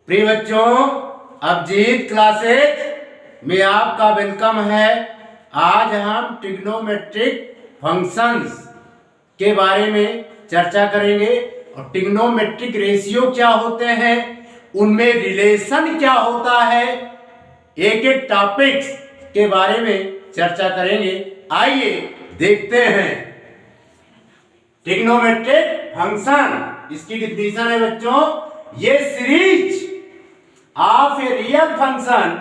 प्रिय बच्चों, अभिजीत क्लासेज में आपका वेलकम है। आज हम ट्रिग्नोमेट्रिक फंक्शंस के बारे में चर्चा करेंगे और ट्रिग्नोमेट्रिक रेशियो क्या होते हैं, उनमें रिलेशन क्या होता है, एक एक टॉपिक्स के बारे में चर्चा करेंगे। आइए देखते हैं। ट्रिग्नोमेट्रिक फंक्शन, इसकी डिफिनेशन है बच्चों, ये series of a real function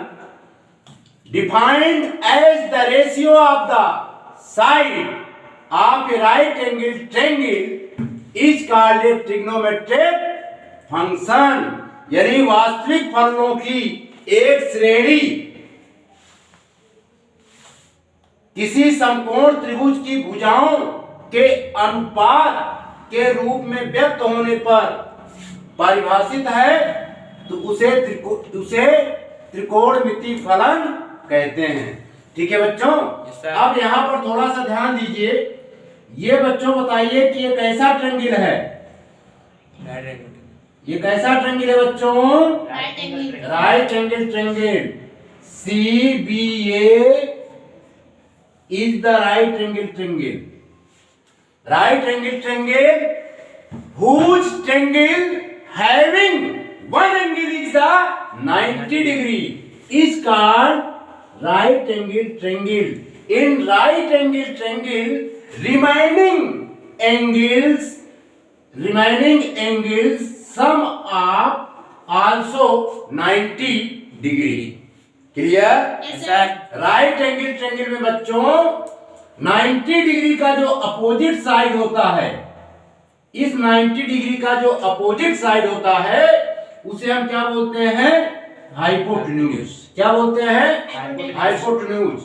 defined as the ratio of the side of a right angle triangle is called a trigonometric function। यानी वास्तविक फलनों की एक श्रेणी किसी समकोण त्रिभुज की भुजाओं के अनुपात के रूप में व्यक्त होने पर परिभाषित है, तो उसे त्रिकोणमिति फलन कहते हैं। ठीक है बच्चों। अब यहाँ पर थोड़ा सा ध्यान दीजिए। ये बच्चों बताइए कि ये कैसा ट्रायंगल है। ये कैसा ट्रायंगल है बच्चों? Right angle triangle. CBA is the right angle triangle. Right angle triangle whose triangle having one angle is the 90 degree is called right angle triangle। In right angle triangle, remaining angles sum up also 90 degree। Clear? Yes sir। Right angle triangle में बच्चों 90 degree का जो opposite side होता है, इस 90 degree का जो opposite side होता है उसे हम क्या बोलते हैं? हाइपोटेन्यूज। क्या बोलते हैं? हाइपोटेन्यूज।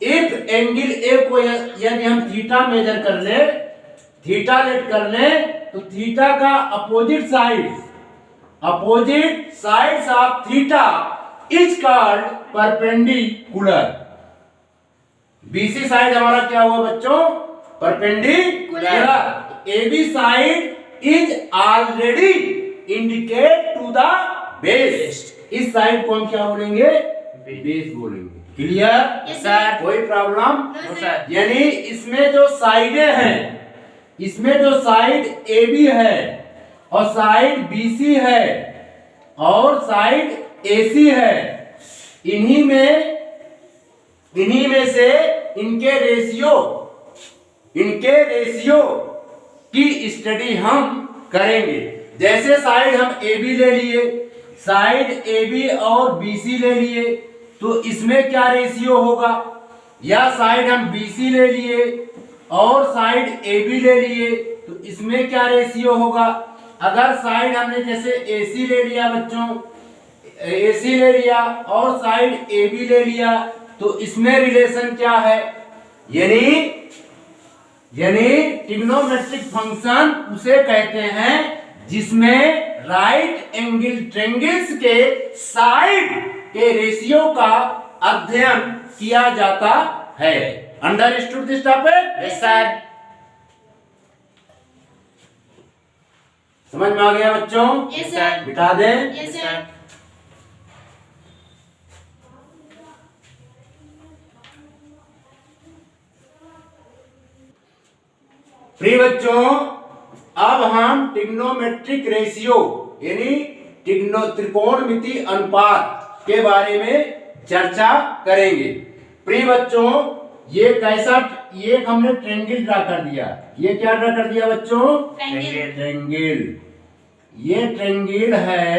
इफ एंगल ए को यदि हम थीटा मेजर कर ले, थीटा लेट कर ले, तो थीटा का opposite sides of theta is called perpendicular. BC side हमारा क्या हुआ बच्चों? Perpendicular. AB side is already indicate to the base। इस साइड को हम क्या बोलेंगे? बेस बोलेंगे। क्लियर? Yes sir। कोई प्रॉब्लम? No sir। यानी इसमें जो साइडें हैं, इसमें जो साइड AB है और साइड BC है और साइड AC है, इन्हीं में से इनके रेशियो की स्टडी हम करेंगे। जैसे साइड हम AB ले लिए, साइड AB और BC ले लिए, तो इसमें क्या रेशियो होगा? या साइड हम BC ले लिए और साइड AB ले लिए, तो इसमें क्या रेशियो होगा? अगर साइड हमने जैसे AC ले लिया बच्चों, AC ले लिया और साइड AB ले लिया, तो इसमें रिलेशन क्या है? यानी ट्रिग्नोमेट्रिक फंक्शन उसे कहते हैं जिसमें राइट एंगल ट्रायंगल्स के साइड के रेशियो का अध्ययन किया जाता है। Understood this topic? Yes sir। समझ में आ गया बच्चों? Yes sir। बिठा दें। Yes sir। प्रिय बच्चों, अब हम ट्रिग्नोमेट्रिक रेशियो यानी त्रिकोणमिति अनुपात के बारे में चर्चा करेंगे। प्रिय बच्चों, ये हमने ट्रायंगल ड्रा कर दिया। ये क्या ड्रा कर दिया बच्चों? ट्रायंगल। ये ट्रायंगल है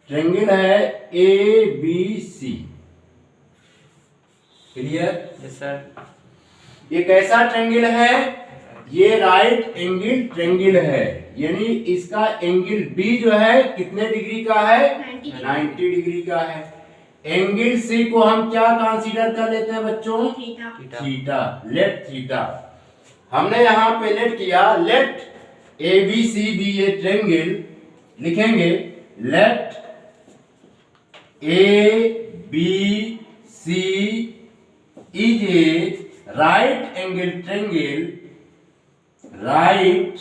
ट्रायंगल है ABC। क्लियर? Yes sir। ये कैसा ट्रायंगल है? ये राइट एंगल ट्रायंगल है, यानी इसका एंगल B जो है कितने डिग्री का है? 90 डिग्री का है। एंगल C को हम क्या कंसीडर कर लेते हैं बच्चों? थीटा। लेट थीटा हमने यहाँ पे लेट किया। Let ABC B A triangle. लिखेंगे let ABC is a right angle triangle right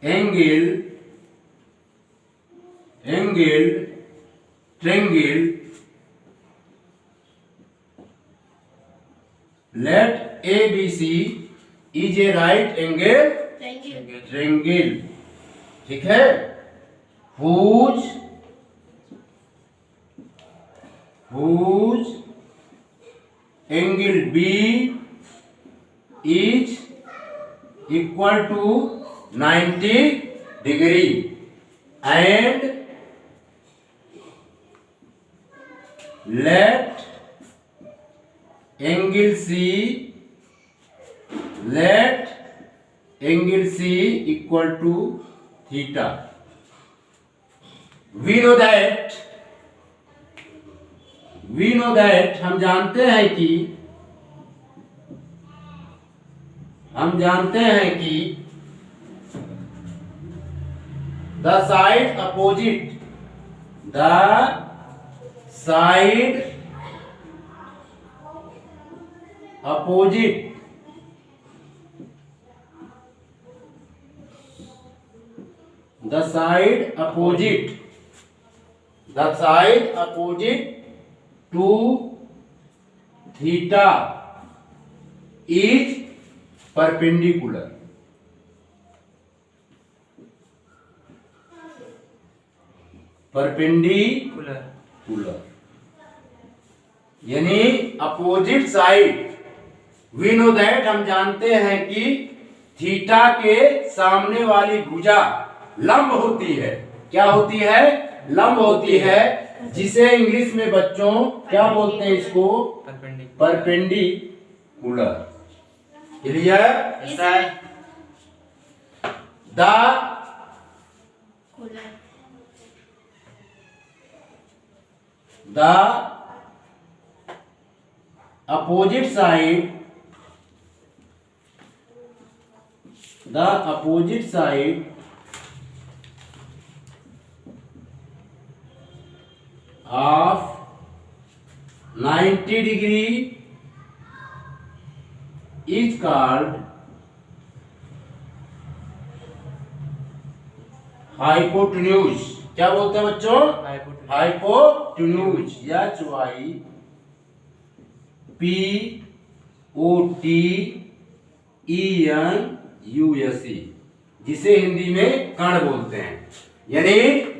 angled triangle, let ABC is a right angle triangle, ठीक है, whose angle B is equal to 90 degree and let angle C equal to theta. We know that हम जानते हैं कि the side opposite to theta is perpendicular. यानी opposite side, we know that हम जानते हैं कि थीटा के सामने वाली भुजा लंब होती है। क्या होती है? लंब होती है, जिसे इंग्लिश में बच्चों क्या बोलते हैं? इसको perpendicular. Clear? The opposite side of 90 degree is called hypotenuse. क्या बोलते हैं बच्चों? हाइपोटेन्यूज। HYPOTENUSE, जिसे हिंदी में कर्ण बोलते हैं। यानी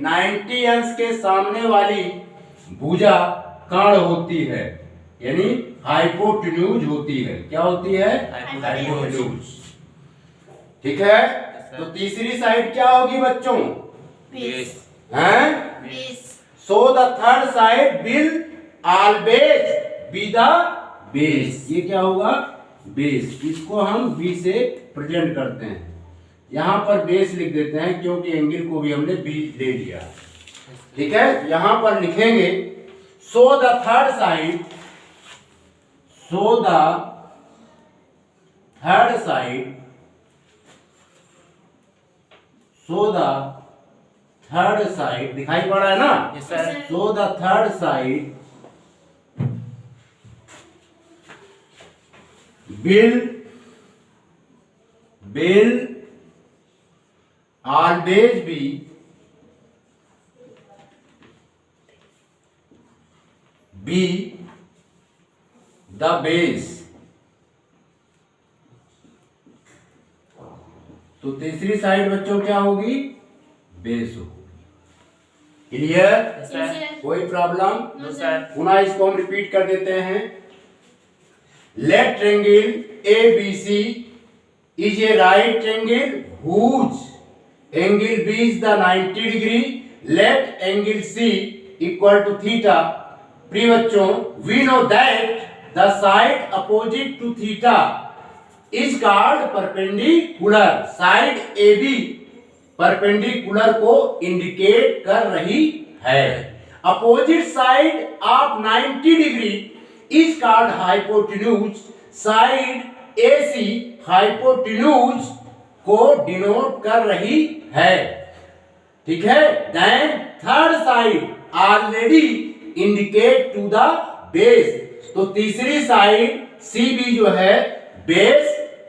90 अंश के सामने वाली भुजा कर्ण होती है, यानी हाइपोटेन्यूज होती है। क्या होती है? हाइपोटेन्यूज। ठीक है। तो तीसरी साइड क्या होगी बच्चों? Base. So the third side will always be the base. ये क्या होगा? बेस। इसको हम B से प्रेजेंट करते हैं। यहाँ पर बेस लिख देते हैं क्योंकि एंगल को भी हमने B ले लिया। ठीक है। यहाँ पर लिखेंगे so the third side दिखाई पड़ रहा है ना? Yes, sir. So the third side will always be the base. तो तीसरी साइड बच्चों क्या होगी? बेस होगी। क्लियर? Yes, sir. कोई प्रॉब्लम? No, sir. पुनः इसको हम रिपीट कर देते हैं। Let triangle ABC is a right triangle whose angle B is the 90 degree. Let angle C equal to theta. प्रिय बच्चों, we know that the side opposite to theta is called perpendicular. साइड AB perpendicular को indicate कर रही है। Opposite side of 90 degree is called hypotenuse. Side AC hypotenuse को denote कर रही है। ठीक है। Then third side already indicate to the base. तो तीसरी साइड CB जो है बेस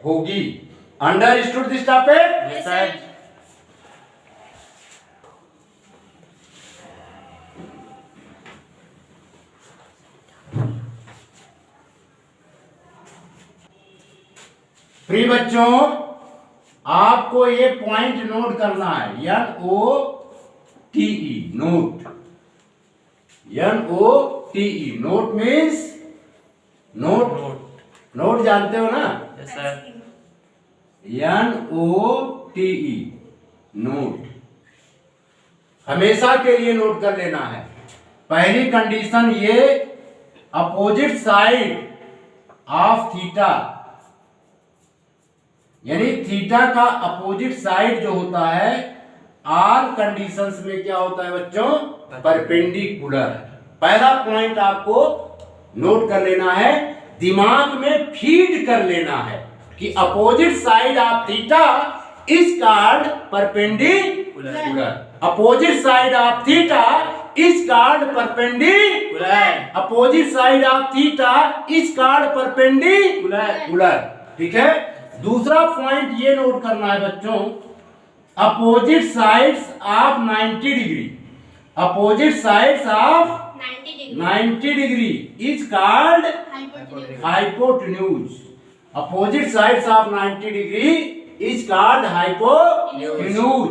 होगी। Understood this topic? Yes sir. प्रिय बच्चों, आपको ये पॉइंट नोट करना है, NOTE, note. NOTE, note means note. Note जानते हो ना? Yes sir. NOTE, note. हमेशा के लिए नोट कर लेना है। पहली कंडीशन ये, अपोजिट साइड ऑफ थीटा, यानी थीटा का अपोजिट साइड जो होता है, ऑल कंडीशंस में क्या होता है बच्चों? परपेंडिकुलर। पहला पॉइंट आपको नोट कर लेना है, दिमाग में फीड कर लेना है कि opposite side of theta is called perpendicular. Opposite side of theta is called perpendicular. Opposite side of theta is called perpendicular. ठीक है। दूसरा पॉइंट ये नोट करना है बच्चों, opposite sides of 90 degree, opposite sides of 90 degree is called hypotenuse. Opposite sides of 90 degree is called hypotenuse.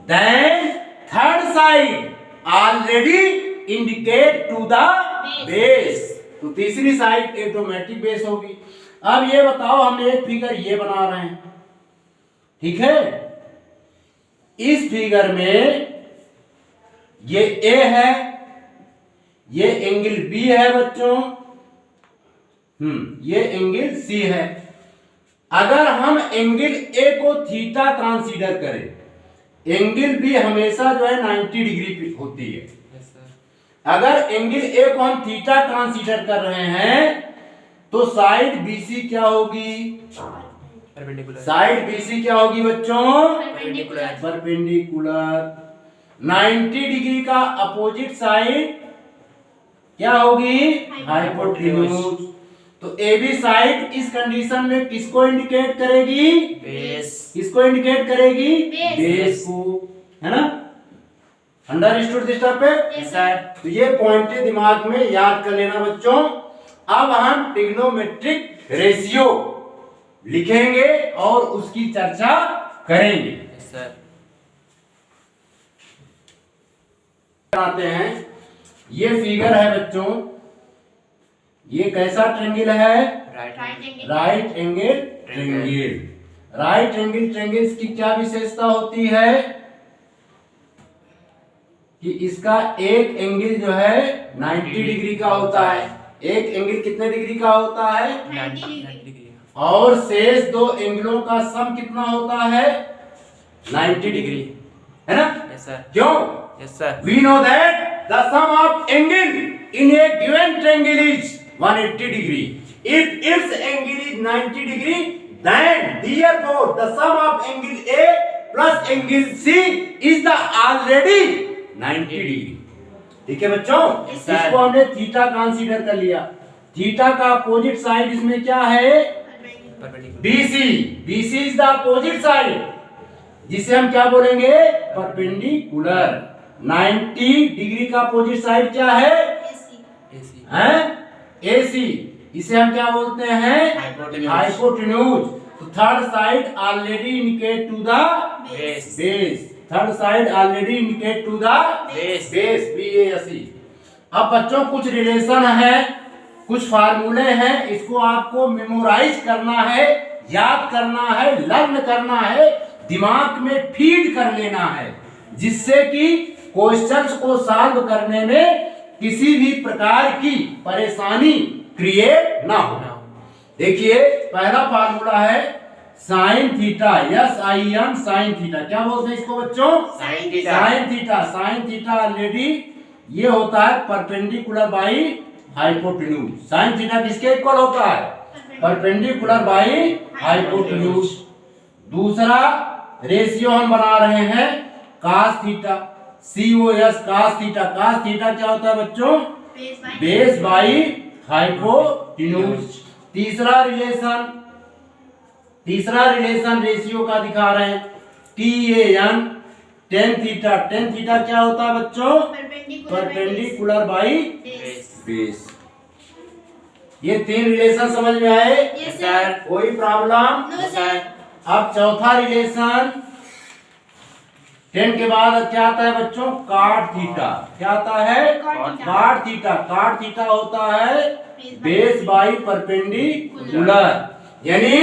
Then third side already indicate to the base, तो तीसरी side automatic base होगी। अब ये बताओ, हम एक फिगर ये बना रहे हैं, ठीक है? इस फिगर में ये ए है, ये एंगल बी है बच्चों, ये एंगल सी है। अगर हम एंगल ए को थीटा कंसीडर करें, एंगल बी हमेशा जो है 90 डिग्री होती है। अगर एंगल ए को हम थीटा कंसीडर कर रहे हैं तो साइड बीसी क्या होगी? साइड बीसी क्या होगी बच्चों? परपेंडिकुलर। 90 डिग्री का अपोजिट साइड क्या होगी? हाइपोटेन्यूज। तो ए बी साइड इस कंडीशन में किसको इंडिकेट करेगी? बेस। किसको इंडिकेट करेगी? बेस को, है ना? Understood this topic? Yes sir. तो ये पॉइंट दिमाग में याद कर लेना बच्चों। अब हम ट्रिग्नोमेट्रिक रेशियो लिखेंगे और उसकी चर्चा करेंगे। Yes sir. आते हैं, ये फिगर है बच्चों, ये कैसा ट्रेंगल है? Right angle triangle. Right angle triangles की क्या विशेषता होती है कि इसका एक एंगल जो है 90 डिग्री का होता है। एक एंगल कितने डिग्री का होता है? 90 डिग्री। और शेष दो एंगलों का सम कितना होता है? 90 डिग्री, है ना? Yes sir. क्यों? Yes sir. We know that the sum of angle in a given triangle is 180 degree. If its angle is 90 degree, then therefore the sum of angle A plus angle C is the already 90 degree. ठीक है बच्चों? इसको हमने theta consider कर लिया। Theta का opposite side इसमें क्या है? BC। BC is the opposite side, जिसे हम क्या बोलेंगे? परपेंडिकुलर। 90 डिग्री का अपोजिट साइड क्या है? AC। इसे हम क्या बोलते हैं? हाइपोटेन्यूज। तो third side already indicate to the base. Third side already indicate to the base. BAC। अब बच्चों कुछ रिलेशन है, कुछ फार्मूले हैं, इसको आपको मेमोराइज करना है, याद करना है, लर्न करना है, दिमाग में फीड कर लेना है, जिससे कि क्वेश्चंस को सॉल्व करने में किसी भी प्रकार की परेशानी क्रिएट ना हो। देखिए, पहला फार्मूला है sine theta, SIN sine theta. क्या बोलते हैं इसको बच्चों? Sine theta. Sine theta. Sine theta already ये होता है perpendicular by hypotenuse. Sine theta किसके इक्वल होता है? Perpendicular by hypotenuse. दूसरा रेशियो हम बना रहे हैं cos theta, COS cos theta. cos theta क्या होता है बच्चों? Base by hypotenuse. तीसरा रिलेशन तीसरा रिलेशन रेशियो का दिखा रहे हैं, TAN tan theta. tan theta क्या होता है बच्चों? Perpendicular by base. ये 3 रिलेशन समझ में आए? Yes sir. कोई प्रॉब्लम? No sir. अब चौथा रिलेशन, 10 के बाद क्या आता है बच्चों? cot theta. क्या आता है? cot theta. cot थीटा होता है बेस बाई परपेंडिकुलर, यानी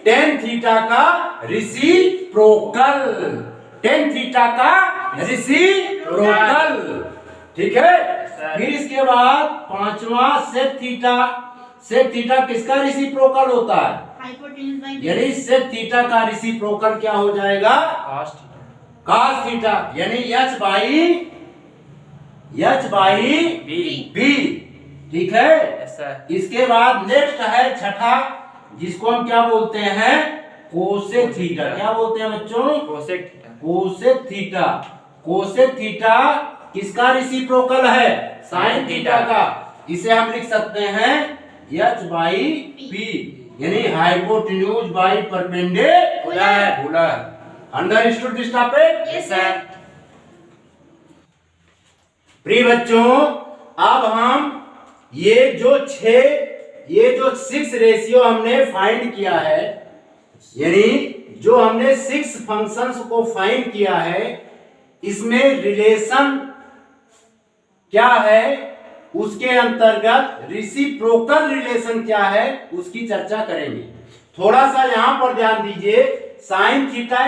tan थीटा का रेसिप्रोकल। tan थीटा का रेसिप्रोकल, ठीक है। फिर इसके बाद पांचवा sec थीटा। sec थीटा किसका रेसिप्रोकल होता है? यानी sec थीटा का रेसिप्रोकल क्या हो जाएगा? cos थीटा, यानी h बाई b, ठीक है। Yes sir. इसके बाद नेक्स्ट है छठा, जिसको हम क्या बोलते हैं? Cosec theta. क्या बोलते हैं बच्चों? Cosec theta. Cosec theta. Cosec theta किसका रेसिप्रोकल है? साइन थीटा का। इसे हम लिख सकते हैं h बाई p, यानी hypotenuse by perpendicular. Understood this topic? Yes sir. प्रिय बच्चों, अब हम ये जो 6 रेशियो हमने फाइंड किया है, यानी जो हमने 6 फंक्शंस को फाइंड किया है, इसमें रिलेशन क्या है, उसके अंतर्गत रेसिप्रोकल रिलेशन क्या है, उसकी चर्चा करेंगे। थोड़ा सा यहां पर ध्यान दीजिए, साइन थीटा,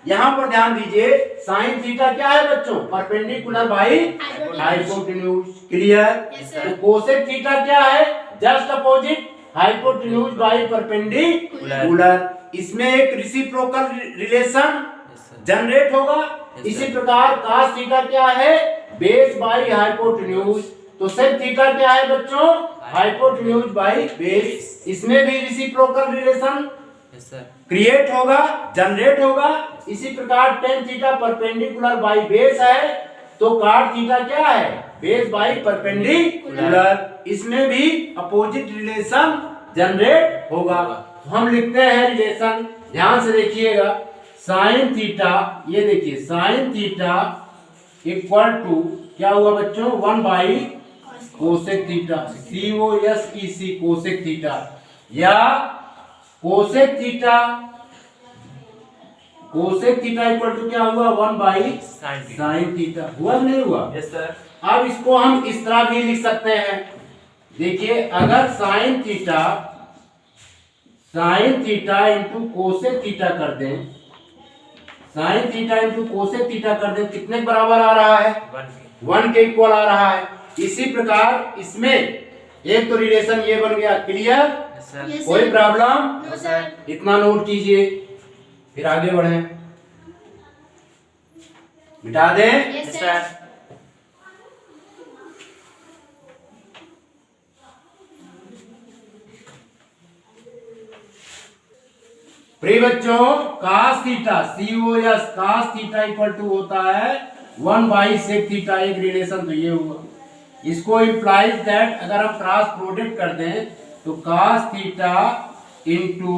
यहां पर ध्यान दीजिए, साइन थीटा क्या है बच्चों? Perpendicular by hypotenuse. क्लियर? तो कोसेक थीटा क्या है? Just opposite hypotenuse by perpendicular. इसमें एक रेसिप्रोकल रिलेशन जनरेट होगा। इसी प्रकार cos थीटा क्या है? Base by hypotenuse. तो sec थीटा क्या है बच्चों? Hypotenuse by base. इसमें भी रेसिप्रोकल रिलेशन क्रिएट होगा, जनरेट होगा। इसी प्रकार tan theta perpendicular by base है, तो cot थीटा क्या है? Base by perpendicular. इसमें भी अपोजिट रिलेशन जनरेट होगा। तो हम लिखते हैं रिलेशन, ध्यान से देखिएगा। साइन थीटा, ये देखिए साइन थीटा इक्वल टू क्या हुआ बच्चों? 1 by cosec theta, COSEC cosec theta, या कोसेक थीटा इक्वल टू क्या हुआ? 1 बाई साइन थीटा। हुआ नहीं हुआ? Yes sir. अब इसको हम इस तरह भी लिख सकते हैं, देखिए, अगर sine theta into cosec theta कर दें, sine theta into cosec theta कर दें, कितने बराबर आ रहा है? 1 के इक्वल आ रहा है। इसी प्रकार इसमें एक तो रिलेशन ये बन गया। क्लियर? कोई प्रॉब्लम? No sir. इतना नोट कीजिए, फिर आगे बढ़े। मिटा दें? Yes sir. प्रिय बच्चों, cos theta cos theta equal to होता है 1 बाई सेक थीटा। एक रिलेशन तो ये हुआ। इसको इम्प्लाइज दैट अगर हम क्रॉस प्रोडक्ट कर दें तो cos theta into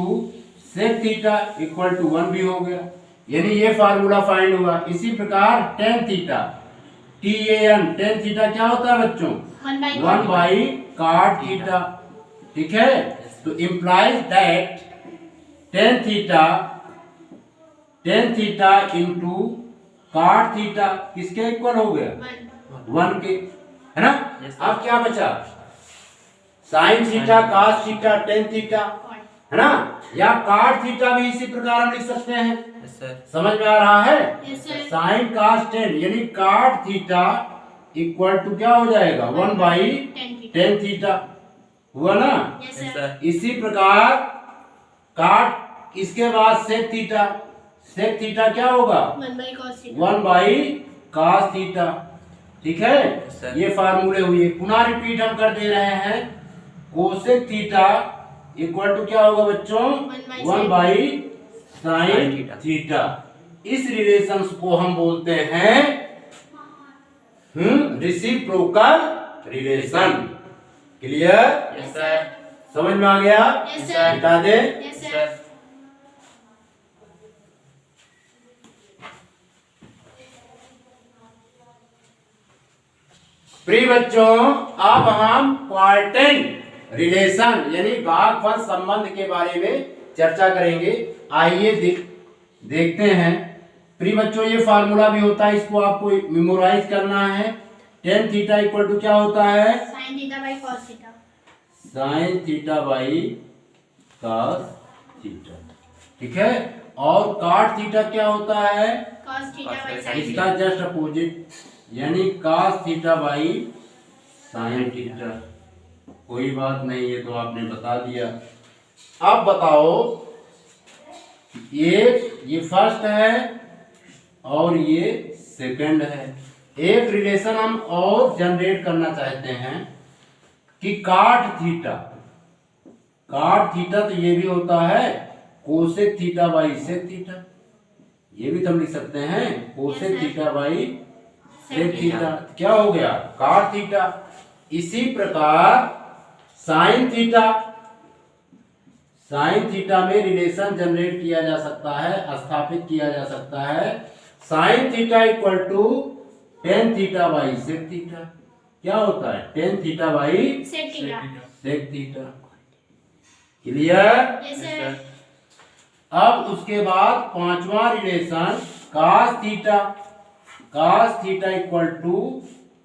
sec theta equal to 1 भी हो गया, यानी ये फार्मूला फाइंड हुआ। इसी प्रकार tan थीटा tan थीटा क्या होता है बच्चों? 1 बाई cot थीटा, ठीक है। तो implies that tan theta into cot theta किसके इक्वल हो गया? 1 के, है ना। अब क्या बचा? Sine theta cos theta tan theta, है ना। या cot थीटा भी इसी प्रकार हम लिख सकते हैं। समझ में आ रहा है? साइन cos tan, यानी cot थीटा इक्वल टू क्या हो जाएगा? 1 बाई tan थीटा। हुआ ना? इसी प्रकार cot, इसके बाद sec थीटा क्या होगा? 1 बाई cos थीटा, ठीक है। ये फार्मूले हुए, पुनः रिपीट हम कर दे रहे हैं। कोसेक थीटा इक्वल टू क्या होगा बच्चों? 1 बाई साइन थीटा। इस रिलेशन को हम बोलते हैं reciprocal relation. Clear? Yes sir. समझ में आ गया? Yes sir. बता दे। Yes sir. प्रिय बच्चों, अब हम क्वार्टेंट रिलेशन यानी भागफल संबंध के बारे में चर्चा करेंगे। आइए देखते हैं। प्रिय बच्चों, ये फार्मूला भी होता है, इसको आपको मेमोराइज करना है। tan थीटा इक्वल टू क्या होता है? sin theta by cos theta. sin theta by cos theta, ठीक है। और cot थीटा क्या होता है? cos थीटा बाई sin इसका थीटा। जस्ट अपोजिट यानी cos theta by sin theta. कोई बात नहीं, ये तो आपने बता दिया। अब बताओ, ये फर्स्ट है और ये सेकंड है। एक रिलेशन हम और जनरेट करना चाहते हैं कि cot थीटा तो ये भी होता है cosec theta by sec theta. ये भी तो हम लिख सकते हैं cosec theta by sec theta. क्या हो गया? cot theta. इसी प्रकार साइन थीटा में रिलेशन जनरेट किया जा सकता है, स्थापित किया जा सकता है। Sine theta equal to tan theta by sec theta. क्या होता है? tan theta by sec theta. Sec theta. Clear? Yes sir. अब उसके बाद पांचवा relation cos theta equal to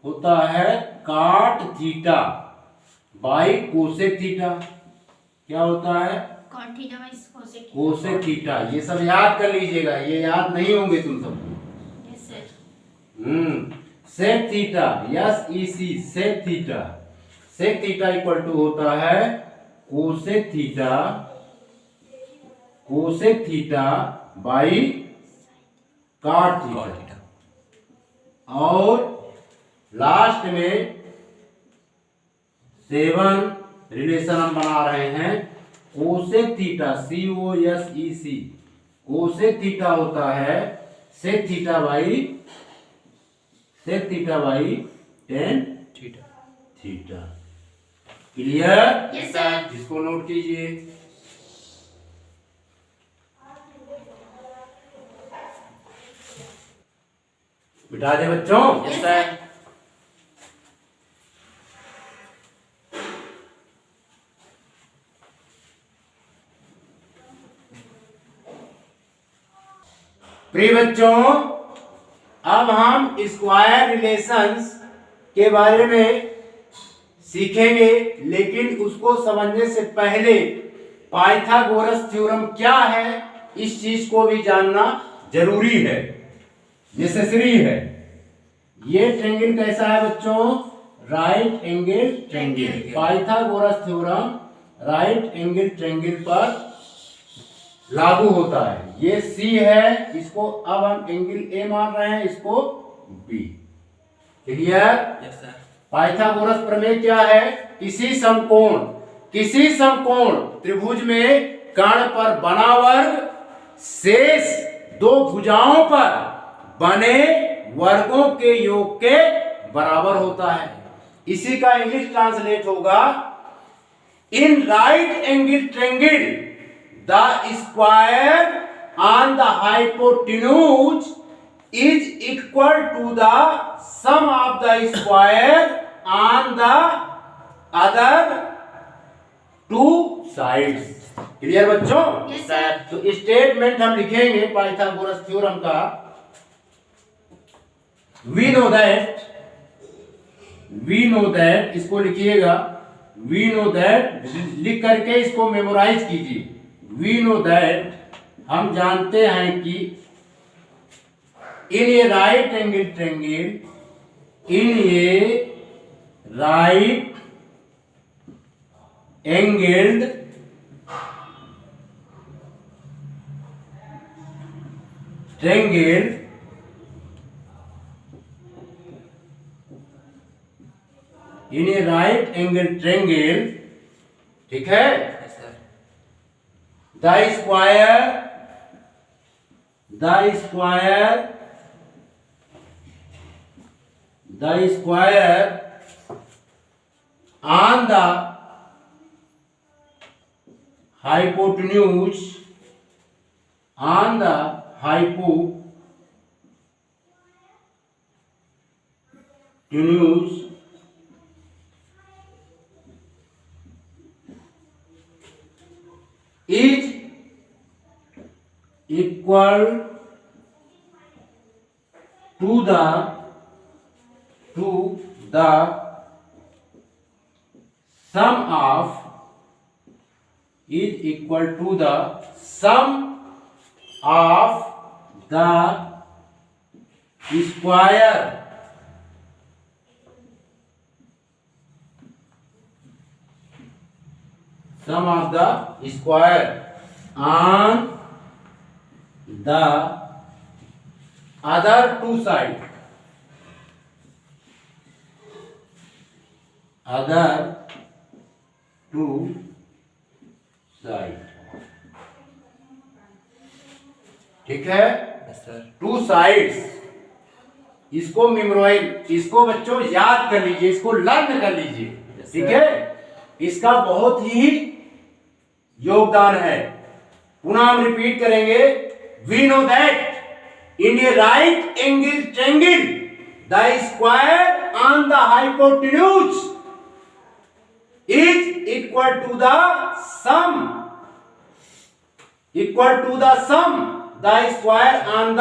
होता है cot theta by cosec theta. क्या होता है? cot theta by cosec theta. Cosec theta. ये सब याद कर लीजिएगा, ये याद नहीं होंगे तुम सबको। Yes sir. Sec theta, yes इसी सेक थीटा इक्वल टू होता है cosec theta by cot theta. और लास्ट में 7 रिलेशन हम बना रहे हैं cosec theta, COSEC। Cosec theta होता है sec theta by tan theta. Clear? Yes sir. इसको नोट कीजिए। बिठा दे बच्चों। Yes sir. प्रिय बच्चों, अब हम स्क्वायर रिलेशंस के बारे में सीखेंगे, लेकिन उसको समझने से पहले पाइथागोरस थ्योरम क्या है इस चीज को भी जानना जरूरी है, नेसेसरी है। ये ट्रेंगल कैसा है बच्चों? Right angle triangle. Pythagoras theorem right angle triangle पर लागू होता है। ये C है, इसको अब हम एंगल A मान रहे हैं, इसको B। Clear? Yes sir. Pythagoras प्रमेय क्या है? किसी समकोण त्रिभुज में कर्ण पर बना वर्ग शेष दो भुजाओं पर बने वर्गों के योग के बराबर होता है। इसी का इंग्लिश ट्रांसलेट होगा, इन right angle triangle the square on the hypotenuse is equal to the sum of the square on the other two sides। Clear बच्चों? Yes sir. तो स्टेटमेंट हम लिखेंगे पाइथागोरस थ्योरम का। we know that इसको लिखिएगा, we know that लिख करके इसको मेमोराइज कीजिए। we know that हम जानते हैं कि in a right angle triangle in a right angle triangle, ठीक है। Yes sir. the square on the hypotenuse is equal to the sum of is equal to the sum of the square on the other two sides. ठीक है, yes sir. Two sides, इसको memorise, इसको बच्चों याद कर लीजिए, इसको learn कर लीजिए। Yes, ठीक sir. है, इसका बहुत ही योगदान है। पुनः हम रिपीट करेंगे। We know that in a right angle triangle the square on the hypotenuse is equal to the sum the square on the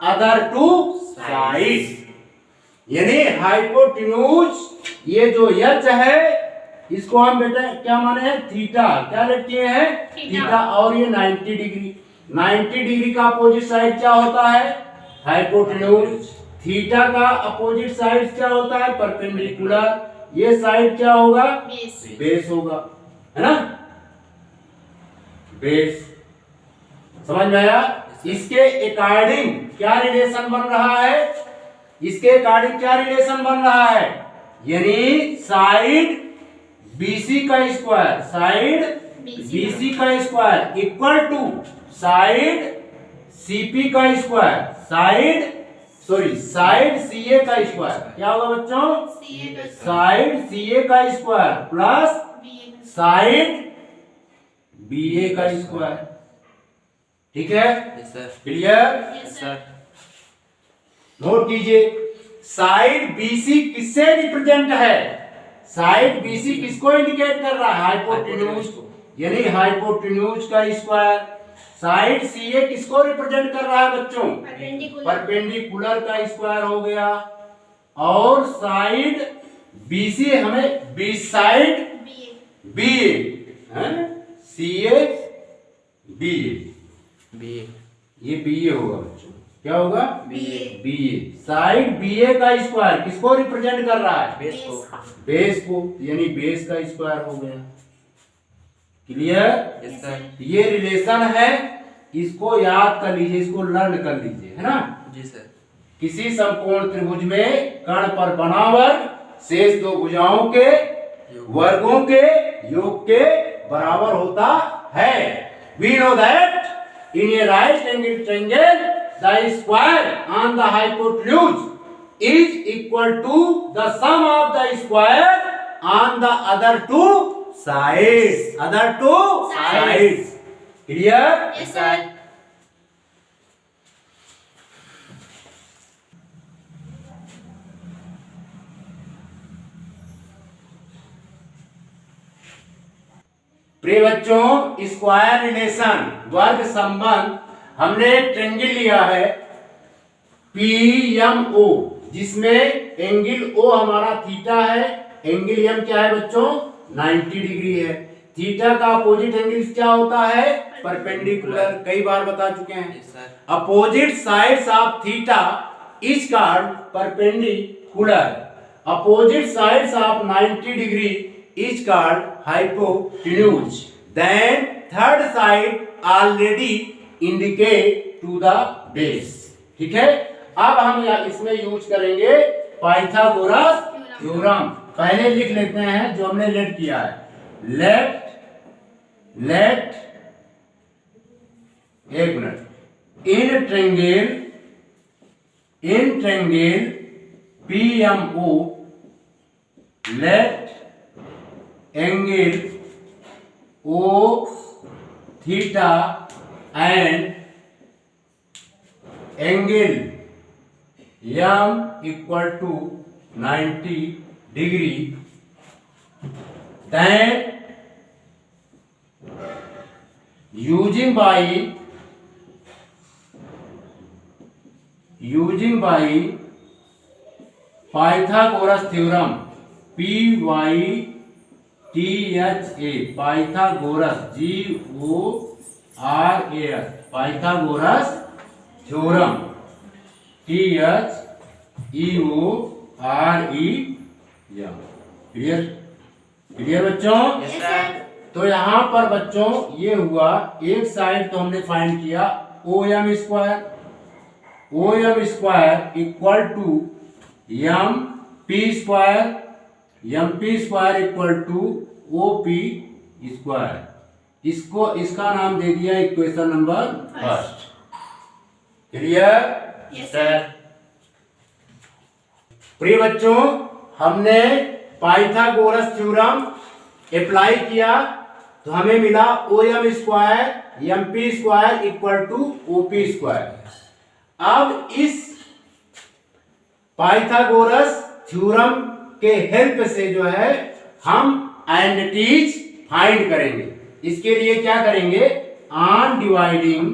other two sides. यानी हाइपोटेन्यूज, ये जो एच है, इसको हम बेटा क्या माने हैं, थीटा। क्या लेट किए हैं, थीटा। और ये 90 डिग्री, 90 डिग्री का अपोजिट साइड क्या होता है, हाइपोटेन्यूज। थीटा का अपोजिट साइड क्या होता है, परपेंडिकुलर। ये साइड क्या होगा, बेस होगा, है ना, बेस। समझ में आया? इसके अकॉर्डिंग क्या रिलेशन बन रहा है, इसके अकॉर्डिंग क्या रिलेशन बन रहा है, यानी साइड BC का स्क्वायर, साइड BC का square equal to side CP का स्क्वायर, साइड CA का स्क्वायर। क्या होगा बच्चों, साइड CA का स्क्वायर प्लस साइड BA का स्क्वायर। ठीक है, yes sir. Clear? Yes sir. Note कीजिए, साइड BC किससे रिप्रेजेंट है, साइड BC किसको इंडिकेट कर रहा है, हाइपोटेन्यूज, यानी हाइपोटेन्यूज का स्क्वायर। साइड CA किसको रिप्रेजेंट कर रहा है बच्चों, परपेंडिकुलर का स्क्वायर हो गया। और साइड BC हमें साइड BA है, CA BA, ये BA होगा बच्चों। क्या होगा, BA। साइड BA का स्क्वायर किसको रिप्रेजेंट कर रहा है, बेस को, यानी बेस का स्क्वायर हो गया। क्लियर? Yes sir. ये रिलेशन है, इसको याद कर लीजिए, इसको लर्न कर लीजिए, है ना। जी सर। किसी समकोण त्रिभुज में कर्ण पर बना वर्ग शेष दो भुजाओं के वर्गों के योग के बराबर होता है। We know that in a right angle triangle the square on the hypotenuse is equal to the sum of the square on the other two sides. Clear? Yes sir. प्रिय बच्चों, स्क्वायर रिलेशन, वर्ग संबंध, हमने एक triangle लिया है PMO, जिसमें angle O हमारा थीटा है, एंगल M क्या है बच्चों, 90 डिग्री है। थीटा का अपोजिट एंगल क्या होता है, परपेंडिकुलर, कई बार बता चुके हैं। Opposite sides of theta is called perpendicular, opposite sides of 90 degree is called hypotenuse. Then third side already indicate to the base. ठीक है, अब हम इसमें यूज करेंगे पाइथागोरस थ्योरम। पहले लिख लेते हैं जो हमने लेट किया है। लेट एक minute, in triangle PMO let angle O theta and angle M equal to 90 degree, then using by Pythagoras theorem, PYTHA, Pythagoras, GORAS, Pythagoras theorem, THEOREM। Clear? Clear बच्चों? Yes sir. तो यहाँ पर बच्चों ये हुआ, एक साइड तो हमने फाइंड किया OM square, OM square equal to MP square, MP square equal to OP square. इसका नाम दे दिया equation number first. Clear? Yes sir. प्रिय बच्चों, हमने पाइथागोरस थ्योरम अप्लाई किया तो हमें मिला OM square MP square equal to OP square. अब इस पाइथागोरस थ्योरम के हेल्प से जो है हम आइडेंटिटीज फाइंड करेंगे। इसके लिए क्या करेंगे? On dividing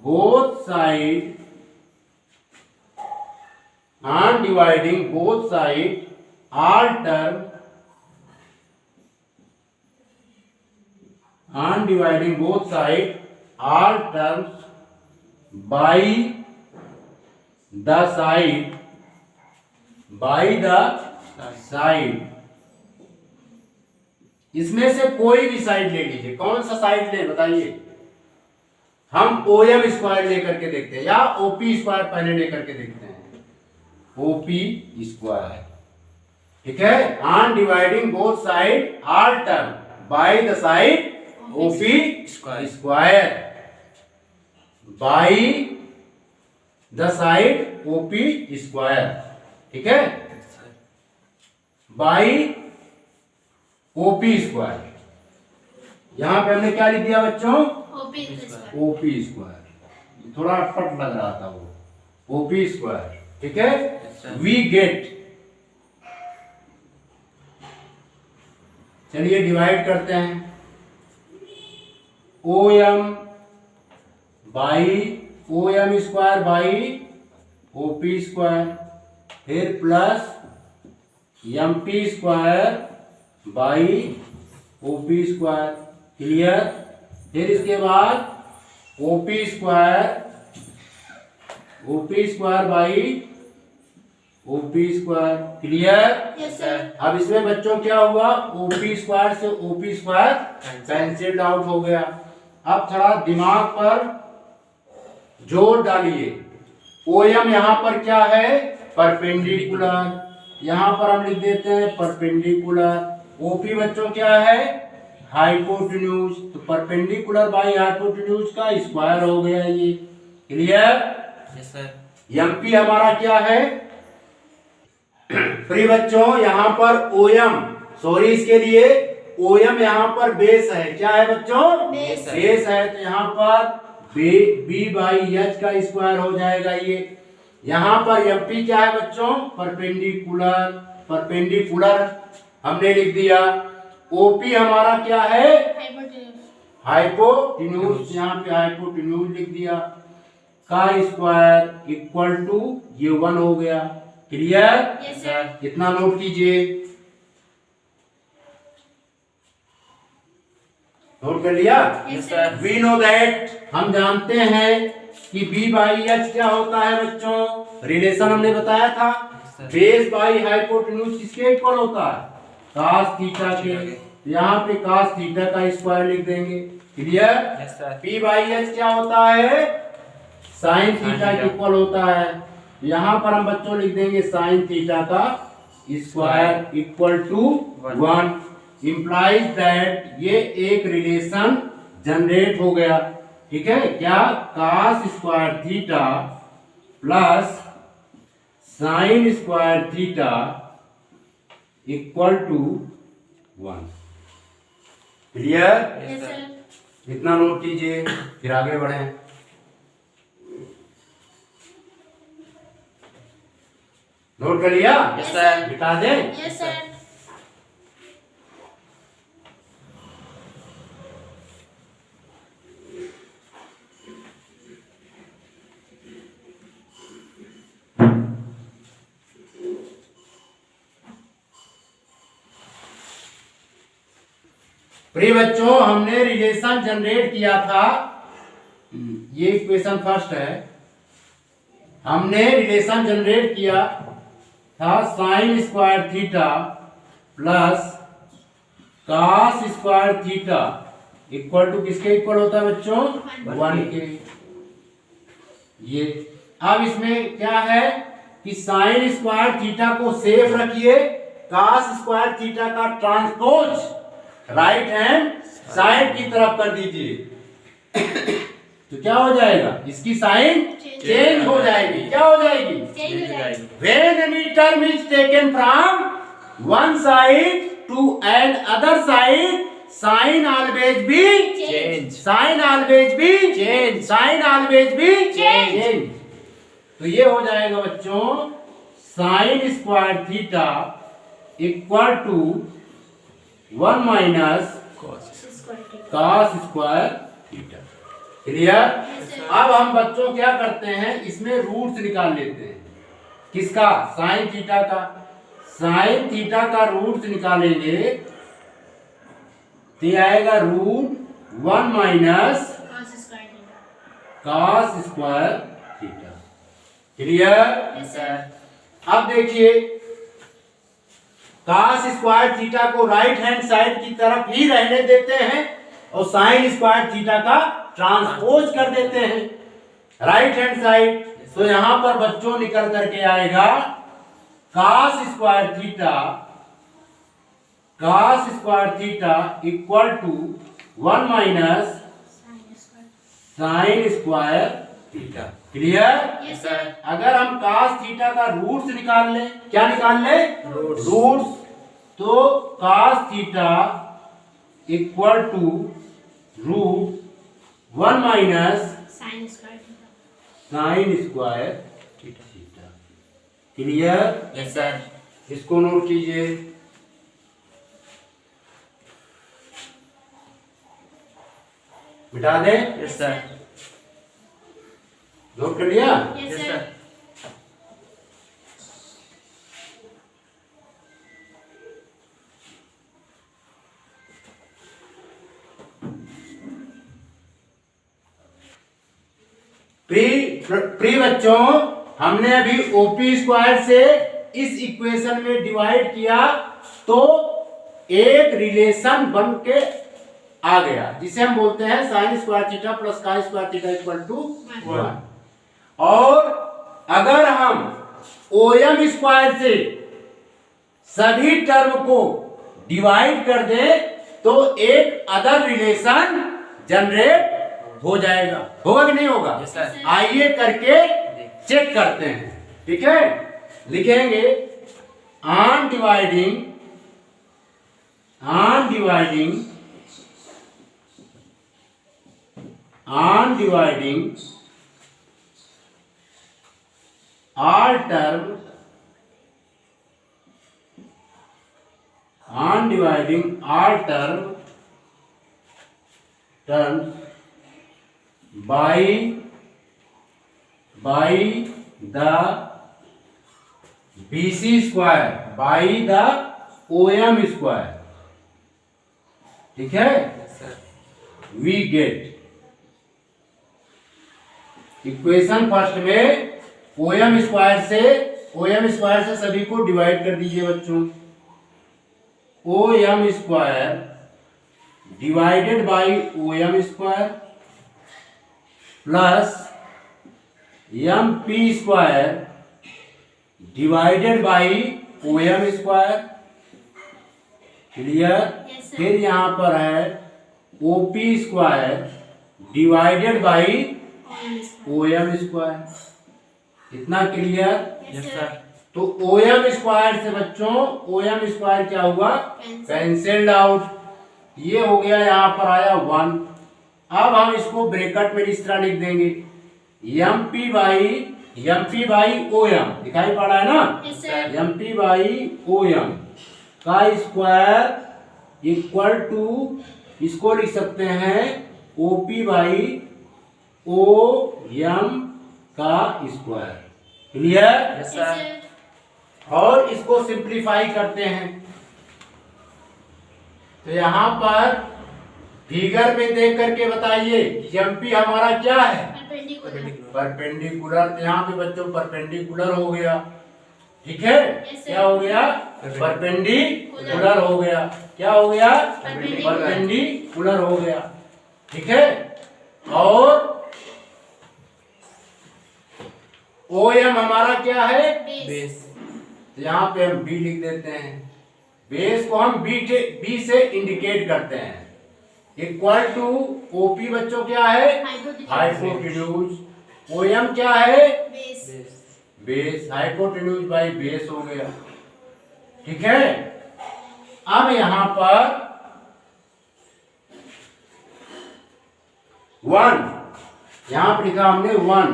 both side, on dividing both side, all term, on dividing both side all terms by the side, इसमें से कोई भी साइड ले लीजिए। कौन सा साइड ले बताइए? हम OM स्क्वायर लेकर के देखते हैं या OP स्क्वायर पहले लेकर के देखते हैं। OP स्क्वायर, ठीक है। On dividing both side all term by the side OP square, by the side OP square, ठीक है। बाय OP स्क्वायर, यहां पे हमने क्या लिख दिया बच्चों? OP square. थोड़ा अटपट लग रहा था वो, OP स्क्वायर, ठीक है। वी गेट, चलिए डिवाइड करते हैं। OM square by OP square, फिर plus MP square by OP square. Clear? फिर इसके बाद OP square by OP square. Clear? Yes sir. अब इसमें बच्चों क्या हुआ? OP स्क्वायर से OP स्क्वायर कैंसिल्ड आउट हो गया। अब थोड़ा दिमाग पर जोर डालिए। OM यहाँ पर क्या है? परपेंडिकुलर, यहाँ पर हम लिख देते हैं परपेंडिकुलर। OP बच्चों क्या है? हाइपोटेन्यूज, तो परपेंडिकुलर बाई हाइपोटेन्यूज का स्क्वायर हो गया ये। क्लियर? Yes sir. MP हमारा क्या है? प्रिय बच्चों, यहाँ पर OM, सॉरी इसके लिए OM यहाँ पर बेस है। क्या है बच्चों? बेस। बेस है, तो यहाँ पर B बाई H का स्क्वायर हो जाएगा ये। यहाँ पर MP क्या है बच्चों? परपेंडिकुलर हमने लिख दिया। OP हमारा क्या है? हाइपोटेन्यूज, यहाँ पे हाइपोटेन्यूज लिख दिया। का स्क्वायर इक्वल टू ये 1 हो गया। क्लियर? Yes sir. कितना नोट कीजिए, नोट कर लिया? Yes sir. We know that, हम जानते हैं कि B बाई H क्या होता है बच्चों? रिलेशन हमने बताया था। बेस बाई हाइपोटेन्यूज किसके इक्वल होता है? cos थीटा के। यहाँ पे cos थीटा का स्क्वायर लिख देंगे। Clear? Yes sir. P by H क्या होता है? साइन थीटा के इक्वल होता है। यहाँ पर हम बच्चों लिख देंगे साइन थीटा का square equal to 1। Implies that ये एक रिलेशन जनरेट हो गया। ठीक है क्या? cos square theta plus sine square theta equal to 1। Clear? Yes sir. इतना नोट कीजिए, फिर आगे बढ़ें। नोट कर लिया? Yes, sir. मिटा दें? Yes, sir. प्रिय बच्चों, हमने रिलेशन जनरेट किया था, ये इक्वेशन फर्स्ट है। हमने रिलेशन जनरेट किया था sine square theta plus cos square theta equal to किसके इक्वल होता है बच्चों? 1 के। ये अब इसमें क्या है कि साइन स्क्वायर थीटा को सेफ रखिए, कॉस स्क्वायर थीटा का ट्रांसपोज राइट हैंड साइड की तरफ कर दीजिए। तो क्या हो जाएगा? इसकी साइन चेंज हो जाएगी। क्या हो जाएगी? Change हो जाएगी. When any term is taken from one side to an other side, sign always be Change. sign always be Change. sign always be Change. तो ये हो जाएगा बच्चों sine square theta equal to 1 minus cos square theta. Clear? Yes, sir. अब हम बच्चों क्या करते हैं, इसमें रूट्स निकाल लेते हैं। किसका? साइन थीटा का। साइन थीटा का रूट्स निकालेंगे तो ये आएगा root 1 minus Cos square theta. Cos square theta. Clear? Yes, sir. अब देखिए कॉस स्क्वायर थीटा को राइट हैंड साइड की तरफ ही रहने देते हैं और साइन स्क्वायर थीटा का ट्रांसपोज कर देते हैं राइट हैंड साइड। तो यहां पर बच्चों निकल करके आएगा cos square theta equal to 1 minus Sin square. Sine square theta. Clear? Yes, sir. अगर हम cos थीटा का रूट्स निकाल लें, क्या निकाल लें? रूट्स। तो cos theta equal to root 1 minus Sin square theta. Sine square theta. Clear? Yes, sir. इसको नोट कीजिए। मिटा दें? Yes, sir. नोट कर लिया? Yes, Yes, sir. sir. Pre बच्चों, हमने अभी ओपी स्क्वायर से इस इक्वेशन में डिवाइड किया तो एक रिलेशन बन के आ गया जिसे हम बोलते हैं sine square theta plus cos square theta equal to 1। और अगर हम ओएम स्क्वायर से सभी टर्म को डिवाइड कर दें तो एक अदर रिलेशन जनरेट हो जाएगा। होगा कि नहीं होगा? Yes, sir. आइए करके चेक करते हैं। ठीक है, लिखेंगे on dividing all term terms by the BC square by the OM square। ठीक है, Yes, sir. we get equation first में OM स्क्वायर से सभी को डिवाइड कर दीजिए बच्चों। OM square divided by OM square plus MP square divided by OM square. Clear? Yes, sir. फिर यहाँ पर है OP square divided by OM square. इतना क्लियर? Yes, sir. तो OM स्क्वायर से बच्चों OM स्क्वायर क्या हुआ? Cancelled out. ये हो गया, यहाँ पर आया 1। अब हम इसको ब्रैकेट में इस तरह लिख देंगे MP by M P by O M दिखाई पड़ा है ना, Yes, sir. M P by O M का स्क्वायर इक्वल टू, इसको लिख सकते हैं ओपी बाई ओ एम का square. Clear? Yes, Yes, sir. sir. और इसको सिंप्लीफाई करते हैं तो यहां पर फिगर में देख करके बताइए एम पी हमारा क्या है, Perpendicular. परपेंडिकुलर। तो यहाँ पे बच्चों परपेंडिकुलर हो गया, ठीक है? Yes, sir. क्या हो गया? परपेंडिकुलर हो गया। क्या हो गया? Perpendicular. परपेंडिकुलर हो गया, ठीक है? और ओ एम हमारा क्या है? Base. Base. तो यहाँ पे हम बी लिख देते हैं, बेस को हम बी से इंडिकेट करते हैं। इक्वल टू ओपी बच्चों क्या है? Hypotenuse. हाइपोटेन्यूज। ओ एम क्या है? Base. Base. Base. Hypotenuse by base हो गया, ठीक है? अब यहां पर 1, यहां पर लिखा हमने 1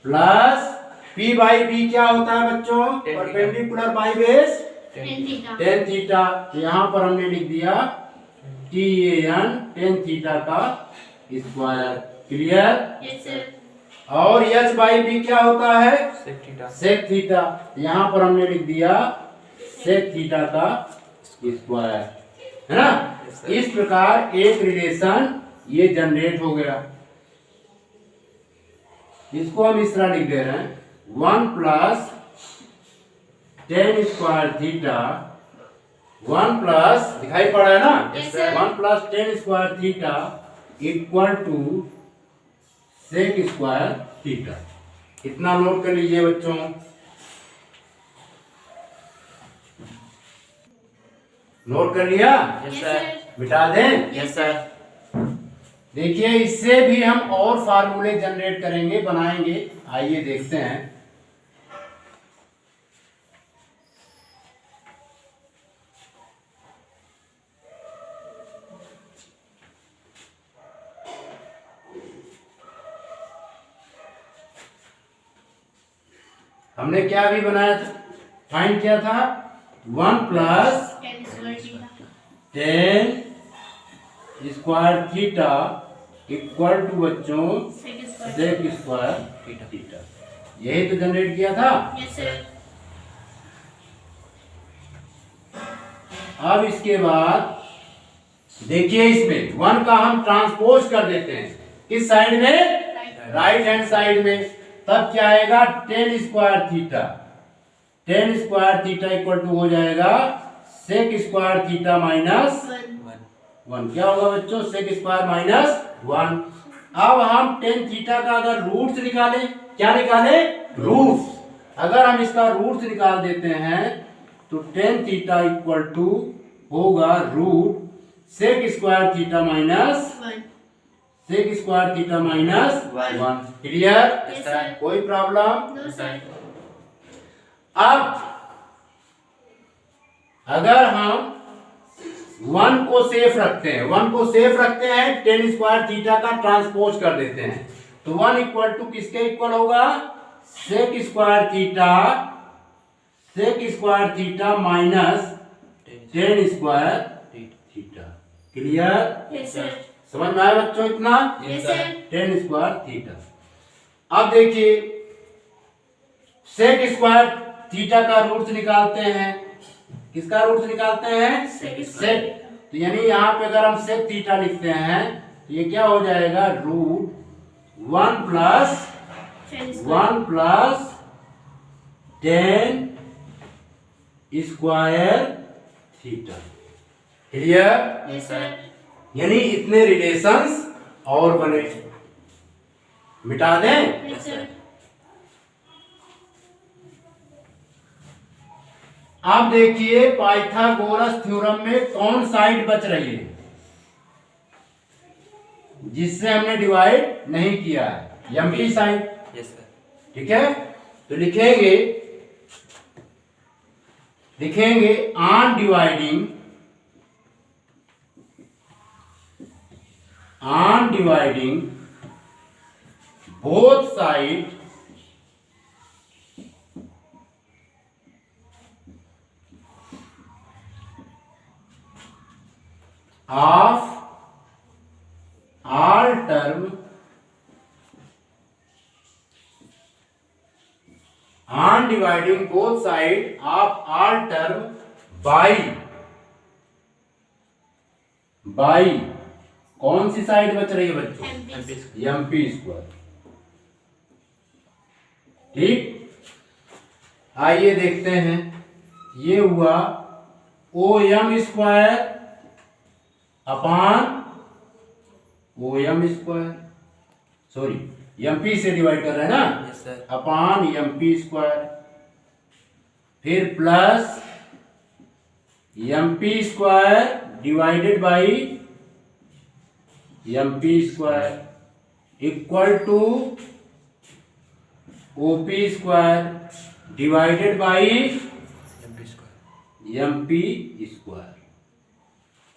प्लस पी बाई बी क्या होता है बच्चों? Tan perpendicular by base Tan theta. Tan theta. तो यहां पर हमने लिख दिया T A N tan theta का स्क्वायर। क्लियर? Yes, sir. और एच बाई बी क्या होता है? Sec theta. Sec theta. यहाँ पर हमने लिख दिया सेक थीटा का स्क्वायर, है ना? Yes, sir. इस प्रकार एक रिलेशन ये जनरेट हो गया। इसको हम इस तरह लिख दे रहे हैं 1 plus tan square theta, 1 plus, दिखाई पड़ा है ना? Yes, sir. 1 plus tan square theta equal to sec square theta. इतना नोट कर लीजिए बच्चों। नोट कर लिया? Yes, Yes, sir. sir. मिटा दें? Yes, sir. देखिए इससे भी हम और फार्मूले जनरेट करेंगे, बनाएंगे। आइए देखते हैं। हमने क्या भी बनाया था, फाइंड किया था 1 plus Tan square theta. Tan square theta equal to बच्चों Sec square. Sec square theta. यही तो जनरेट किया था। Yes, sir. अब इसके बाद देखिए इसमें 1 का हम ट्रांसपोज कर देते हैं किस साइड में? Right. राइट हैंड साइड में। तब क्या आएगा? Tan square theta. Tan square theta equal to हो जाएगा सेक स्क्वायर थीटा माइनस 1. 1। क्या होगा बच्चों? Sec square minus 1। अब हम टेन थीटा का अगर रूट्स निकालें, क्या निकालें? रूट्स। अगर हम इसका रूट्स निकाल देते हैं तो टेन थीटा इक्वल टू होगा root sec square theta minus 1. Sec square theta minus One. 1। Clear? Yes, sir. कोई प्रॉब्लम? No, sir. अब अगर हम 1 को सेफ रखते हैं, 1 को सेफ रखते हैं, टेन स्क्वायर थीटा का ट्रांसपोज कर देते हैं तो 1 इक्वल टू किसके इक्वल होगा? Sec square theta minus tan square theta. Clear? Yes, sir. समझ में आया बच्चों इतना? Yes, sir. Tan square theta. अब देखिए सेक स्क्वायर थीटा का रूट्स निकालते हैं। किसका रूट्स निकालते हैं? Sec सेक। square. तो यानी यहाँ पे अगर हम सेक थीटा लिखते हैं तो ये क्या हो जाएगा? Root 1 plus Tan square. 1 plus tan square theta. Clear? Yes, sir. यानी इतने रिलेशंस और बने। मिटा दें? Yes, sir. अब देखिए पाइथागोरस थ्योरम में कौन साइड बच रही है जिससे हमने डिवाइड नहीं किया है? Empty side. Yes, sir. ठीक है? तो लिखेंगे on dividing both side of all term on dividing both side of all term by कौन सी साइड बच रही है बच्चों? MP MP square. ठीक, आइए देखते हैं। ये हुआ O M square upon O M square, sorry MP से डिवाइड कर रहे हैं ना, yes sir, upon MP square, फिर plus MP square divided by MP square equal to OP square divided by MP square. MP square.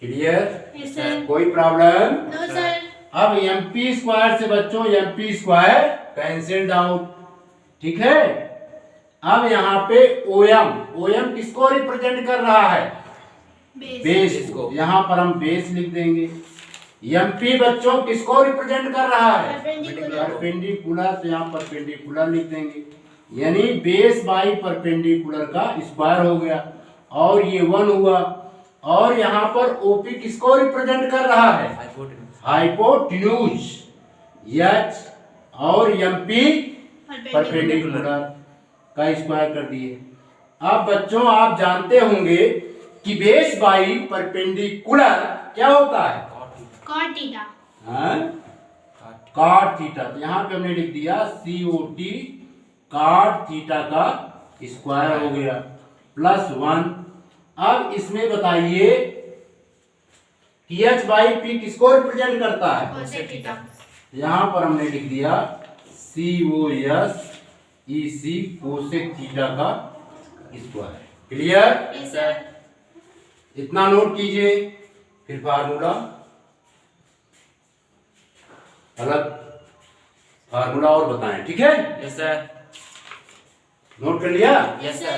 Clear? Yes sir. कोई problem? No sir. अब MP square से बच्चों MP square cancelled out. ठीक है, अब यहाँ पे ओएम किसको रिप्रेजेंट कर रहा है? Base. बेस को। यहाँ पर हम बेस लिख देंगे। एमपी बच्चों किसको रिप्रेजेंट कर रहा है? Perpendicular. परपेंडिकुलर, तो यहाँ परपेंडिकुलर लिख देंगे, यानी बेस बाई परपेंडिकुलर का स्क्वायर हो गया, और ये 1 हुआ। और यहाँ पर ओपी किसको रिप्रेजेंट कर रहा है? हाइपोटेन्यूज एच, और एमपी परपेंडिकुलर का स्क्वायर कर दिए। अब बच्चों आप जानते होंगे कि बेस बाई परपेंडिकुलर क्या होता है? Cot theta. Cot theta. तो यहाँ पे हमने लिख दिया COT कॉट थीटा का स्क्वायर हो गया प्लस 1। अब इसमें बताइए कि H बाई पी किसको रिप्रेजेंट करता है? Cosec theta. यहाँ पर हमने लिख दिया COS EC कोसेक थीटा का स्क्वायर। क्लियर? Yes sir. इतना नोट कीजिए, फिर फार्मूला, अलग फार्मूला और बताएं। ठीक है, यस सर, नोट कर लिया? Yes sir.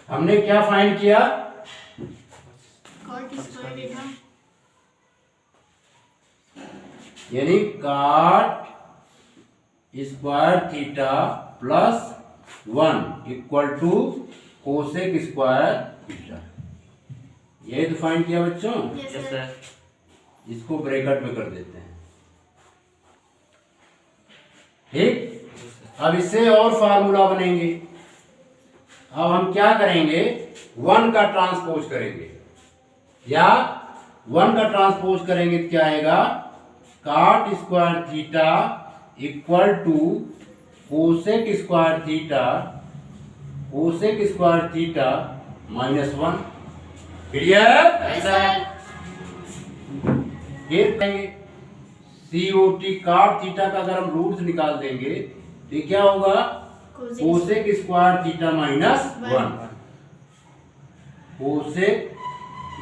हमने क्या फाइंड किया? Cot square theta. यानी cot square theta plus 1 equal to cosec square theta. ये तो फाइंड किया बच्चों। Yes yes sir. सर, इसको ब्रैकेट में कर देते हैं। ठीक, अब इससे और फार्मूला बनेंगे। अब हम क्या करेंगे? 1 का ट्रांसपोज करेंगे, या 1 का ट्रांसपोज करेंगे तो क्या आएगा? Cot square theta equal to cosec square theta, cosec square theta minus 1। Clear? Yes sir. फिर कहेंगे COT कॉट थीटा का अगर हम रूट्स निकाल देंगे तो क्या होगा? Cosec. Cosec square theta minus 1, cosec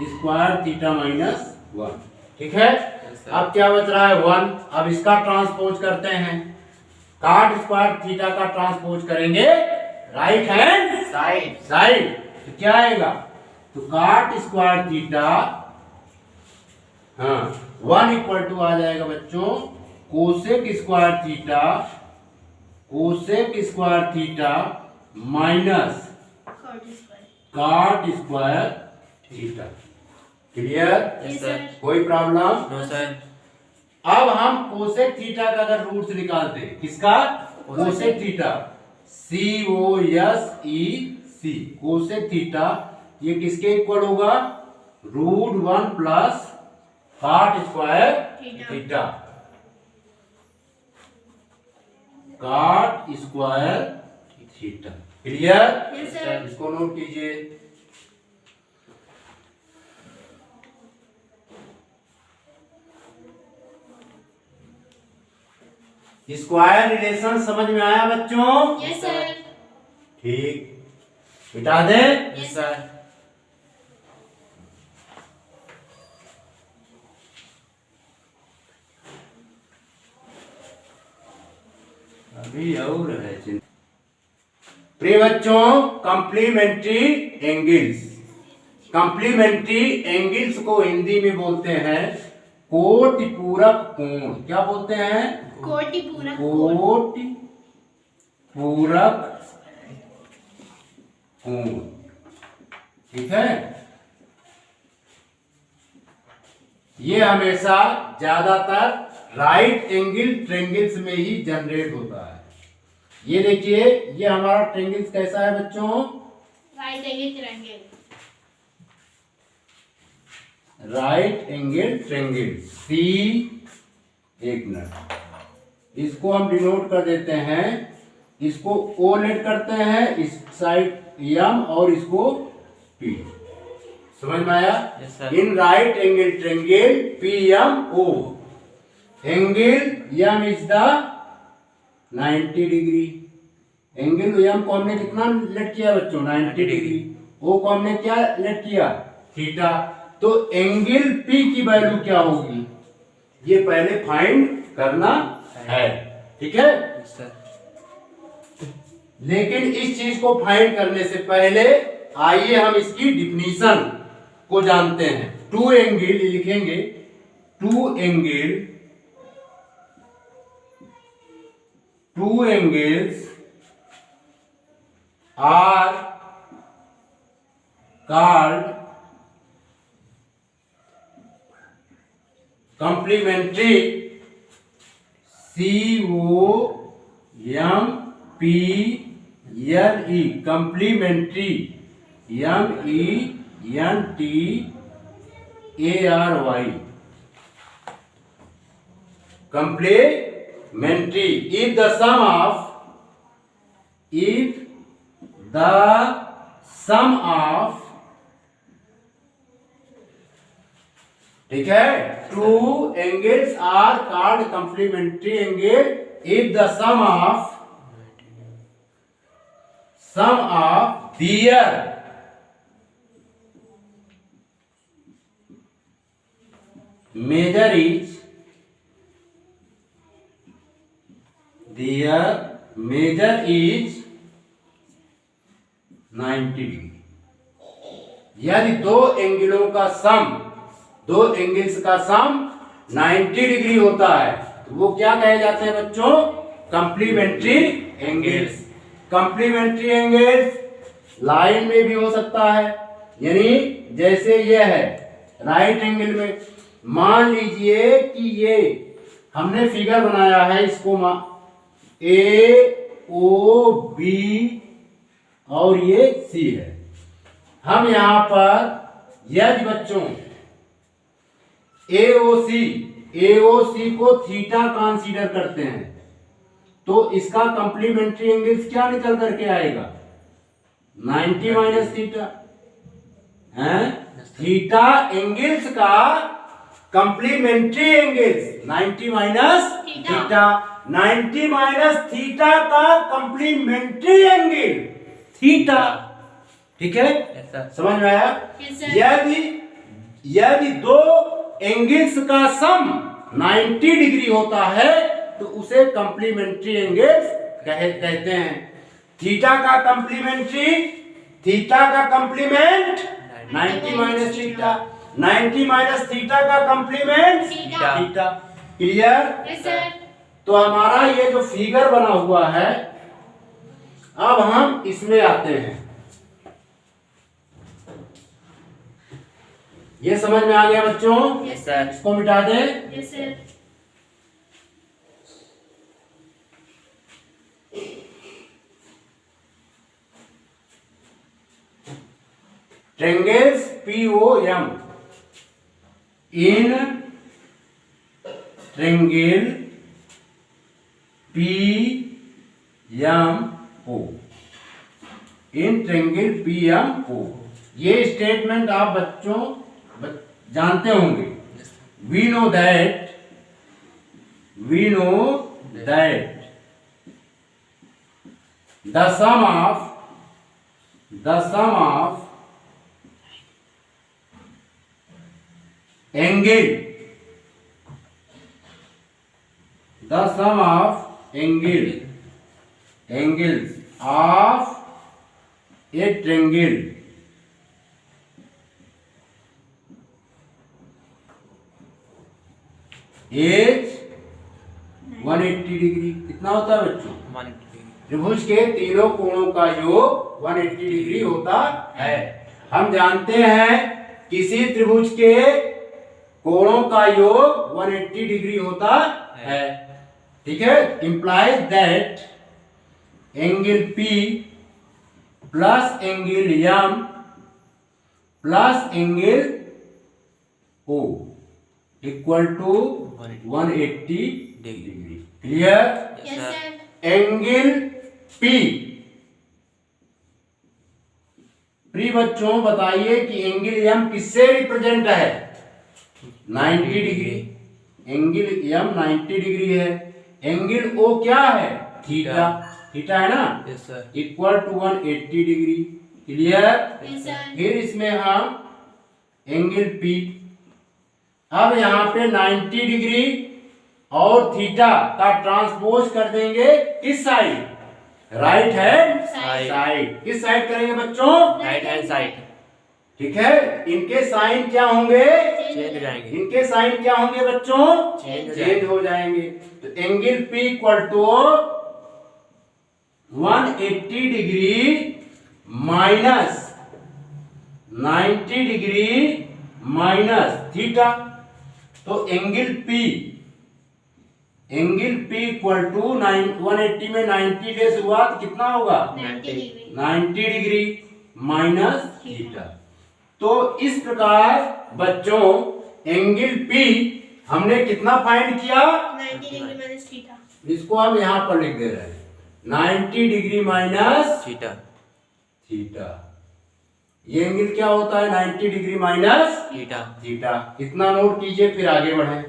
square theta minus 1। ठीक है, अब क्या बच रहा है? 1। अब इसका ट्रांसपोज करते हैं, कॉट स्क्वायर थीटा का ट्रांसपोज करेंगे राइट हैंड साइड, तो क्या आएगा? तो cot square theta 1 equal to आ जाएगा बच्चों cosec square theta, cosec square theta minus Cot square. Cot square theta. Clear? Yes sir. कोई प्रॉब्लम? नो सर, अब हम कोसेक थीटा का अगर रूट्स निकालते हैं, किसका? Cosec theta, COSEC cosec theta, ये किसके इक्वल होगा? √1 plus cot square Theta. Theta, cot square theta. Clear? Yes sir. इसको नोट कीजिए। स्क्वायर रिलेशन समझ में आया बच्चों? Yes sir. ठीक, मिटा दें। यस सर, अभी और है प्रिय बच्चों, कॉम्प्लीमेंट्री एंगल्स। कॉम्प्लीमेंट्री एंगल्स को हिंदी में बोलते हैं कोटि पूरक कोण। क्या बोलते हैं? कोटि पूरक कोण। कोटि पूरक कोण। ठीक है, ये हमेशा ज्यादातर राइट एंगल ट्रेंगल्स में ही जनरेट होता है। ये देखिए, ये हमारा ट्रेंगल्स कैसा है बच्चों? Right angle triangle. Right angle triangle C. एक मिनट, इसको हम डिनोट कर देते हैं, इसको ओ लेट करते हैं, इस साइड यम और इसको पी। समझ में आया? Yes, sir. In right angle triangle P M O, angle M is the 90 degree. Angle M को हमने कितना लेट किया बच्चों? 90 डिग्री। ओ को हमने क्या लेट किया? थीटा। तो एंगल पी की वैल्यू क्या होगी, ये पहले फाइंड करना है। ठीक है, Yes, sir. लेकिन इस चीज को फाइंड करने से पहले आइए हम इसकी डिफिनीशन को जानते हैं। टू एंगल लिखेंगे, two angles are called complementary. COMPLE complementary, MENTARY complementary। if the sum of ठीक है, two angles are called complementary angle if the sum of their measure is 90 degree. यदि दो एंगल्स का सम 90 degree होता है तो वो क्या कहे जाते हैं बच्चों? Complementary angles. Complementary angles line में भी हो सकता है, यानी जैसे ये है राइट एंगल में। मान लीजिए कि ये हमने फिगर बनाया है, इसको ए ओ बी और ये सी है। हम यहां पर यदि बच्चों एओसी को थीटा कंसीडर करते हैं तो इसका कॉम्प्लीमेंट्री एंगल्स क्या निकल करके आएगा? 90 माइनस थीटा है। थीटा एंगल्स का complementary angles 90 minus theta. 90 minus theta का कॉम्प्लीमेंट्री एंगल थीटा। ठीक है, Yes, sir. समझ में आया? Yes, sir. यदि दो एंगल्स का सम 90 डिग्री होता है तो उसे कॉम्प्लीमेंट्री एंगल्स कहते हैं। थीटा का complement 90 minus theta, 90 minus theta का complement theta. Clear? Yes, sir. तो हमारा ये जो फिगर बना हुआ है, अब हम इसमें आते हैं। ये समझ में आ गया बच्चों? Yes, sir. इसको मिटा दें। Yes, sir. Triangles POM in triangle PMO, in triangle PMO। ये स्टेटमेंट आप बच्चों जानते होंगे। We know that the sum of angle triangle is 180 degree. कितना होता है बच्चों? 180 त्रिभुज के तीनों कोणों का योग 180 डिग्री होता है। हम जानते हैं किसी त्रिभुज के कोणों का योग 180 डिग्री होता है। ठीक है, implies that angle P plus angle M plus angle O equal to 180 degree. Clear? Yes, sir. Angle P प्रिय बच्चों बताइए कि एंगल M किससे रिप्रेजेंट है? 90 डिग्री। एंगल M 90 डिग्री है। एंगल O क्या है? थीटा। थीटा है ना? Yes sir. Equal to 180 degree. Clear? Yes, sir. फिर इसमें हम एंगल P, अब यहाँ पे 90 डिग्री और थीटा का ट्रांसपोज कर देंगे किस side? Right hand Side. Side. किस साइड करेंगे बच्चों? राइट हैंड साइड ठीक है, इनके साइन क्या होंगे? चेंज हो जाएंगे। इनके साइन क्या होंगे बच्चों? Change हो चेंज हो जाएंगे। तो angle P equal to 180 degree minus 90 degree minus theta. तो एंगल P इक्वल टू 180 में 90 डेज हुआ तो कितना होगा? 90 degree. 90 degree minus theta. तो इस प्रकार बच्चों एंगल P हमने कितना फाइंड किया? 90 degree minus theta. इसको हम यहां पर लिख दे रहे हैं 90 डिग्री माइनस थीटा। थीटा। ये एंगल क्या होता है? 90 डिग्री माइनस थीटा। थीटा। इतना नोट कीजिए, फिर आगे बढ़ें।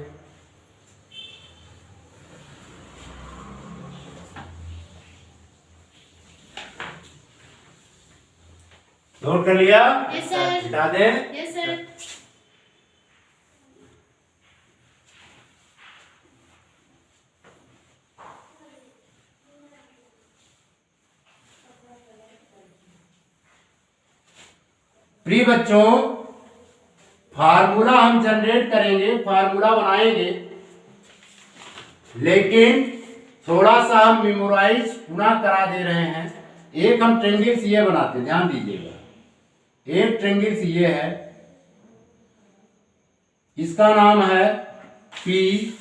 नोट कर लिया? Yes, sir. हटा दें। Yes, sir. प्रिय बच्चों फार्मूला हम जनरेट करेंगे, फार्मूला बनाएंगे, लेकिन थोड़ा सा हम मेमोराइज पुनः करा दे रहे हैं। एक हम ट्रेंगल सीए बनाते हैं, ध्यान दीजिएगा। एक ट्रेंगल सीए है, इसका नाम है PMO,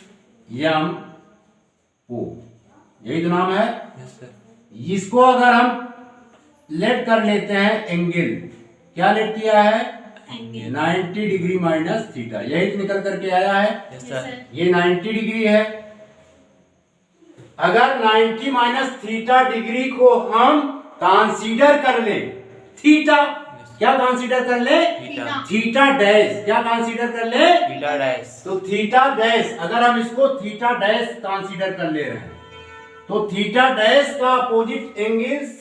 यही तो नाम है। Yes sir. इसको अगर हम लेट कर लेते हैं एंगल, क्या लेट किया है? Angle. 90 डिग्री माइनस थीटा, यही तो निकल करके आया है। Yes Yes, sir. sir. ये 90 डिग्री है। अगर 90 माइनस थीटा डिग्री को हम कंसीडर कर ले, थीटा क्या कंसीडर कर ले? थीटा। थीटा डैश क्या कंसीडर कर ले? Theta dash. तो थीटा डैश अगर हम इसको थीटा डैश कंसीडर कर ले रहे हैं तो थीटा डैश का अपोजिट एंगल्स,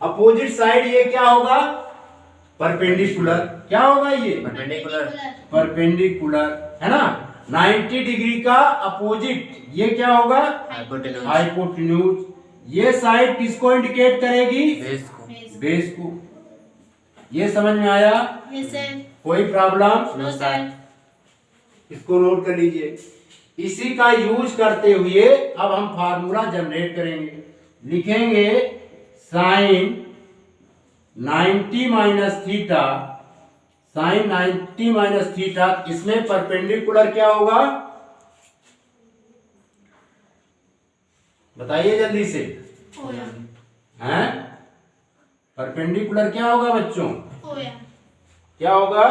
अपोजिट साइड ये क्या होगा? परपेंडिकुलर। क्या होगा ये? परपेंडिकुलर। परपेंडिकुलर है ना। 90 डिग्री का अपोजिट ये क्या होगा? हाइपोटेन्यूज। हाइपोटेन्यूज। ये साइड किसको इंडिकेट करेगी? बेस को। Base. बेस को। ये समझ में आया? Yes, sir. कोई प्रॉब्लम? No, sir. इसको नोट कर लीजिए। इसी का यूज करते हुए अब हम फार्मूला जनरेट करेंगे। लिखेंगे sine 90 minus theta, sine 90 minus theta, इसमें परपेंडिकुलर क्या होगा? बताइए जल्दी से। Oh, yeah. हैं? परपेंडिकुलर क्या होगा बच्चों? Oh, yeah. क्या होगा?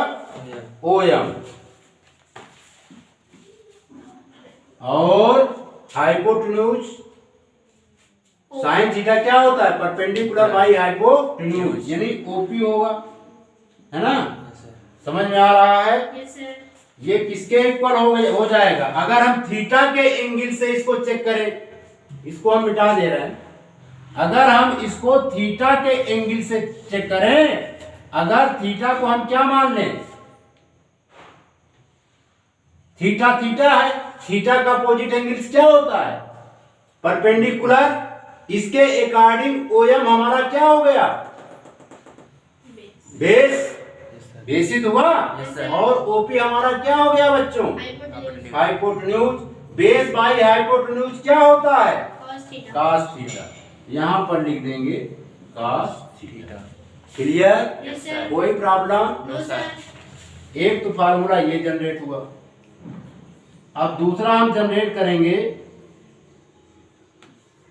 OM। और हाइपोटेन्यूज Oh. साइन थीटा क्या होता है? परपेंडिकुलर बाई हाइपोटेन्यूज, यानी ओपी होगा, है ना। Yes sir. समझ में आ रहा है? Yes, sir. ये किसके इक्वल हो जाएगा? अगर हम थीटा के एंगल से इसको चेक करें, इसको हम मिटा दे रहे हैं। अगर हम इसको थीटा के एंगल से चेक करें, अगर थीटा को हम क्या मान लें? थीटा थीटा है, थीटा का अपोजिट एंगल क्या होता है? परपेंडिकुलर। इसके अकॉर्डिंग OM हमारा क्या हो गया? बेस सर बेसिस हुआ। Yes, sir. और ओपी हमारा क्या हो गया बच्चों? Hypotenuse hypotenuse. Base by hypotenuse क्या होता है? cos theta cos theta. यहाँ पर लिख देंगे cos theta. Theta clear? Yes sir कोई प्रॉब्लम? नो सर एक तो फार्मूला ये जनरेट हुआ। अब दूसरा हम जनरेट करेंगे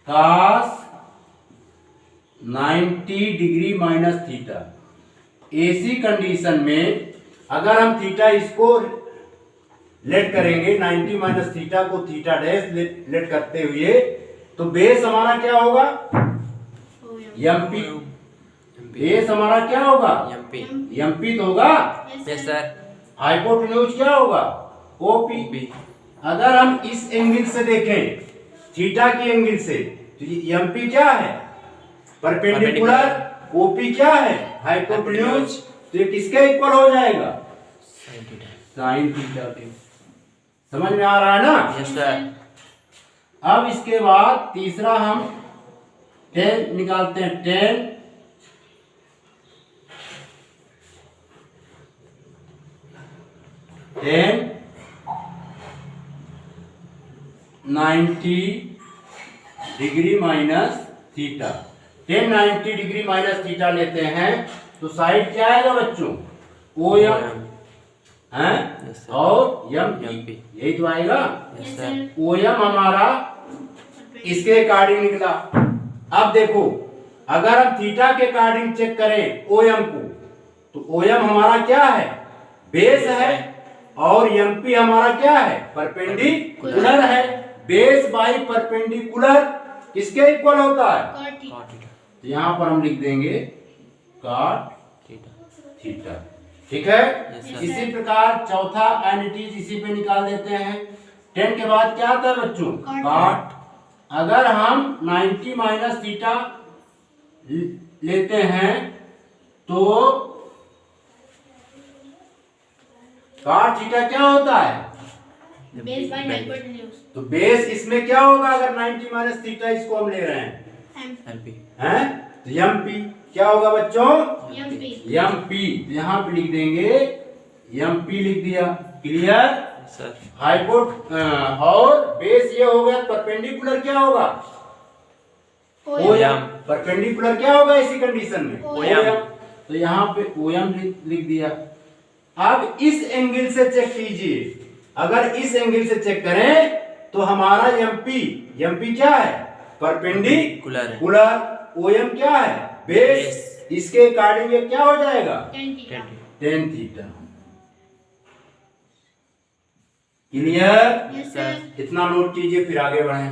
cos 90 डिग्री माइनस थीटा। ऐसी कंडीशन में अगर हम थीटा इसको लेट करेंगे 90 माइनस थीटा को थीटा डैश लेट करते हुए, तो बेस हमारा क्या होगा? एमपी। बेस हमारा क्या होगा? एमपी एमपी तो होगा। यस सर हाइपोटेन्यूज क्या होगा? ओपी। ओपी अगर हम इस एंगल से देखें, थीटा की एंगल से, तो ये एमपी क्या है? परपेंडिकुलर। ओपी क्या है? हाइपोटेन्यूज। तो ये किसके इक्वल हो जाएगा? साइन थीटा साइन थीटा के। समझ में आ रहा है ना? यस सर अब इसके बाद तीसरा हम टेन निकालते हैं। Ten ten 90 degree minus theta. 1090 degree minus theta लेते हैं तो साइड क्या आएगा बच्चों? ओ एम है Yes, sir. और एम MP. यही तो आएगा। यस सर ओ एम हमारा इसके अकॉर्डिंग निकला। अब देखो, अगर हम थीटा के अकॉर्डिंग चेक करें ओ एम को, तो ओ एम हमारा क्या है? बेस है। और एमपी हमारा क्या है? परपेंडिकुलर है। बेस बाई परपेंडिकुलर किसके इक्वल होता है? cot थीटा कॉट थीटा तो यहाँ पर हम लिख देंगे cot थीटा थीटा। ठीक है? Yes, sir. इसी प्रकार चौथा एनिटीज इसी पे निकाल देते हैं। 10 के बाद क्या आता है बच्चों? Cot. cot। अगर हम 90 माइनस थीटा लेते हैं तो cot थीटा क्या होता है? बेस बाय हाइपोटेन्यूज तो बेस इसमें क्या होगा अगर 90 माइनस थीटा इसको हम ले रहे हैं? एमपी हैं? तो एमपी क्या होगा बच्चों? MP MP. तो यहाँ पे लिख देंगे एमपी लिख दिया। क्लियर? सर हाइपोट और बेस ये हो गया। परपेंडिकुलर क्या होगा? OM। परपेंडिकुलर क्या होगा इसी कंडीशन में? OM। तो यहाँ पे ओएम लिख दिया। अब इस एंगल से चेक कीजिए। अगर इस एंगल से चेक करें तो हमारा एमपी क्या है? परपेंडिकुलर। ओएम क्या है? बेस। इसके अकॉर्डिंग ये क्या हो जाएगा? tan theta tan theta. Clear? Yes sir इतना नोट कीजिए फिर आगे बढ़ें।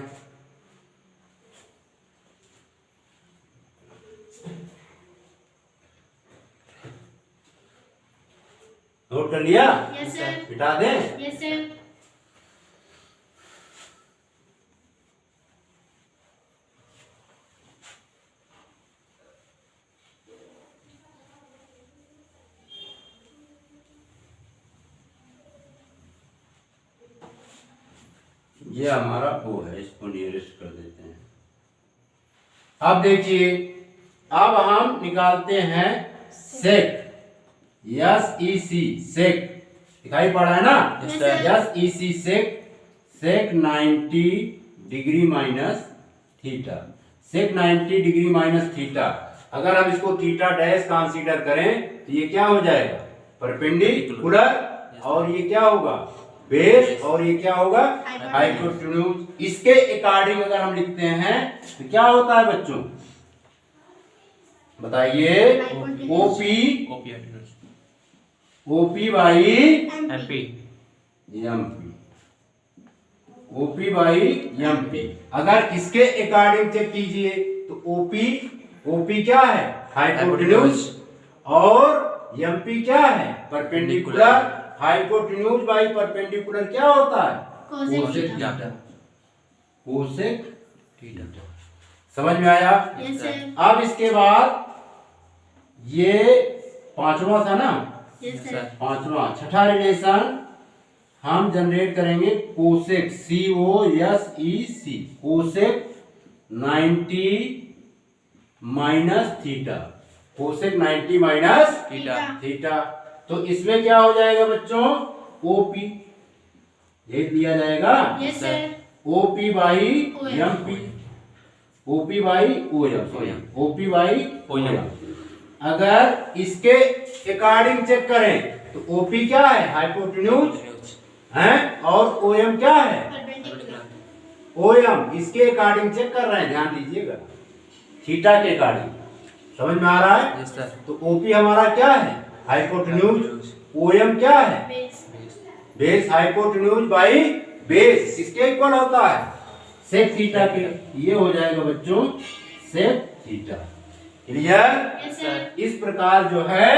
नोट कर लिया? यस सर मिटा दें? यस सर ये हमारा वो है, इसको नियरेस्ट कर देते हैं। अब देखिए, अब हम निकालते हैं सेक। SEC सेक दिखाई पड़ रहा है ना? Yes, sir. SEC सेक 90 डिग्री माइनस थीटा। सेक 90 डिग्री माइनस थीटा। अगर हम इसको थीटा डैश कंसीडर करें तो ये क्या हो जाएगा? परपेंडिकुलर। और ये क्या होगा? बेस। और ये क्या होगा? हाइपोटेन्यूज। इसके अकॉर्डिंग अगर हम लिखते हैं तो क्या होता है बच्चों? बताइए। Hypotenuse. OP OP hypotenuse OP by MP MP. OP by MP. अगर इसके अकॉर्डिंग चेक कीजिए तो ओपी क्या है? हाइपोटेन्यूज। और एमपी क्या है? परपेंडिकुलर। हाइपोटेन्यूज बाई परपेंडिकुलर क्या होता है? Cosec cosec theta. Theta. Cosec theta. समझ में आया? यस सर अब इसके बाद ये पांचवा था ना? यस सर पांचवा। छठा रिलेशन हम जनरेट करेंगे cosec COSEC। Cosec 90 minus theta. Cosec 90 minus theta theta. तो इसमें क्या हो जाएगा बच्चों, ओपी ये दिया जाएगा, yes sir, OP by OM। M P, OP by OM, sorry OP by OM. अगर इसके अकॉर्डिंग चेक करें तो ओपी क्या है, हाइपोटेन्यूज है, और ओएम क्या है, परपेंडिकुलर। ओएम। इसके अकॉर्डिंग चेक कर रहे हैं, ध्यान दीजिएगा, थीटा के अकॉर्डिंग। समझ में आ रहा है? यस सर तो ओपी हमारा क्या है, हाइपोटेन्यूज, ओएम क्या है, base. Base, hypotenuse by base किसके इक्वल होता है, सेक थीटा के। ये हो जाएगा बच्चों sec theta. Clear? Yes sir, इस प्रकार जो है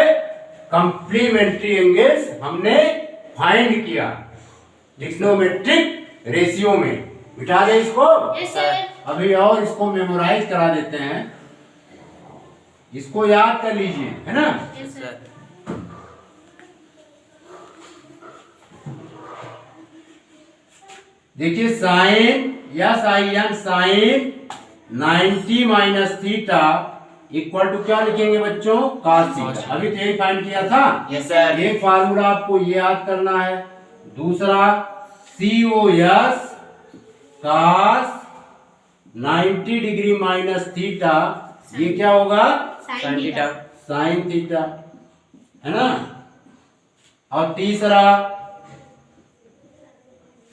कंप्लीमेंट्री एंगल्स हमने फाइंड किया ट्रिग्नोमेट्रिक रेशियो में। मिटा दे इसको, यस सर, अभी और इसको मेमोराइज करा देते हैं, इसको याद कर लीजिए, है ना। यस सर, सर देखिए साइन या sine sine 90 minus theta equal to क्या लिखेंगे बच्चों, cos थीटा। अभी तो यही फाइंड किया था। यस सर एक फार्मूला आपको ये याद करना है, दूसरा COS cos 90 degree minus theta, ये क्या होगा, साइन थीटा। साइन थीटा, है ना। और तीसरा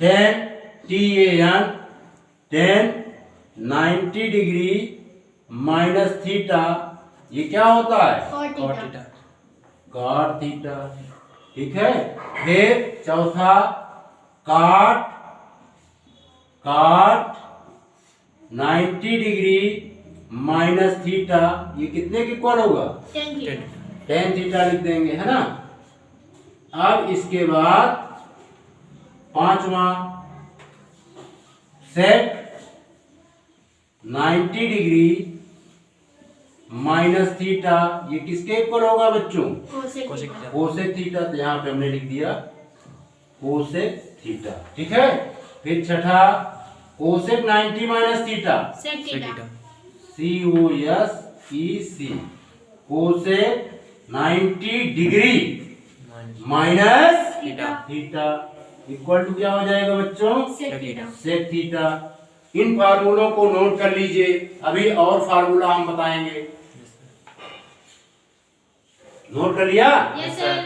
tan TAN tan 90 degree minus theta, ये क्या होता है, कॉट और थीटा। Theta cot theta. ठीक है। फिर चौथा काट काट 90 डिग्री माइनस थीटा, ये कितने के इक्वल होगा, टेन थीटा। tan थीटा लिख देंगे, है ना। अब इसके बाद पांचवा सेक 90 डिग्री माइनस थीटा, ये किसके इक्वल होगा बच्चों, cosec cosec theta. Theta cosec theta. तो यहाँ पे हमने लिख दिया कोसेक थीटा। ठीक है। फिर छठा cosec 90 minus theta, sec sec theta. Theta COSEC cosec 90 degree minus minus theta. Theta equal to क्या हो जाएगा बच्चों, सेक थीटा। Sec theta. इन फार्मूलों को नोट कर लीजिए, अभी और फार्मूला हम बताएंगे। नोट कर लिया? यस सर,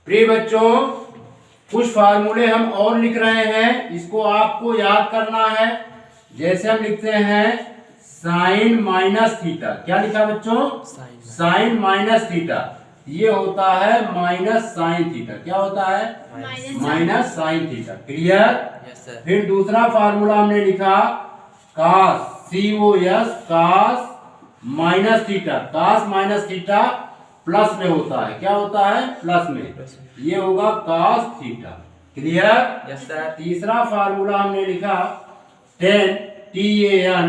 प्रिय बच्चों, कुछ फार्मूले हम और लिख रहे हैं, इसको आपको याद करना है। जैसे हम लिखते हैं साइन माइनस थीटा, क्या लिखा बच्चों, साइन साइन माइनस थीटा, ये होता है माइनस साइन थीटा। क्या होता है, minus sine theta. Clear? Yes sir फिर दूसरा फार्मूला हमने लिखा cos COS cos minus theta, cos minus theta plus में होता है, क्या होता है, प्लस में, ये होगा cos theta. Clear? Yes sir तीसरा फार्मूला हमने लिखा tan TAN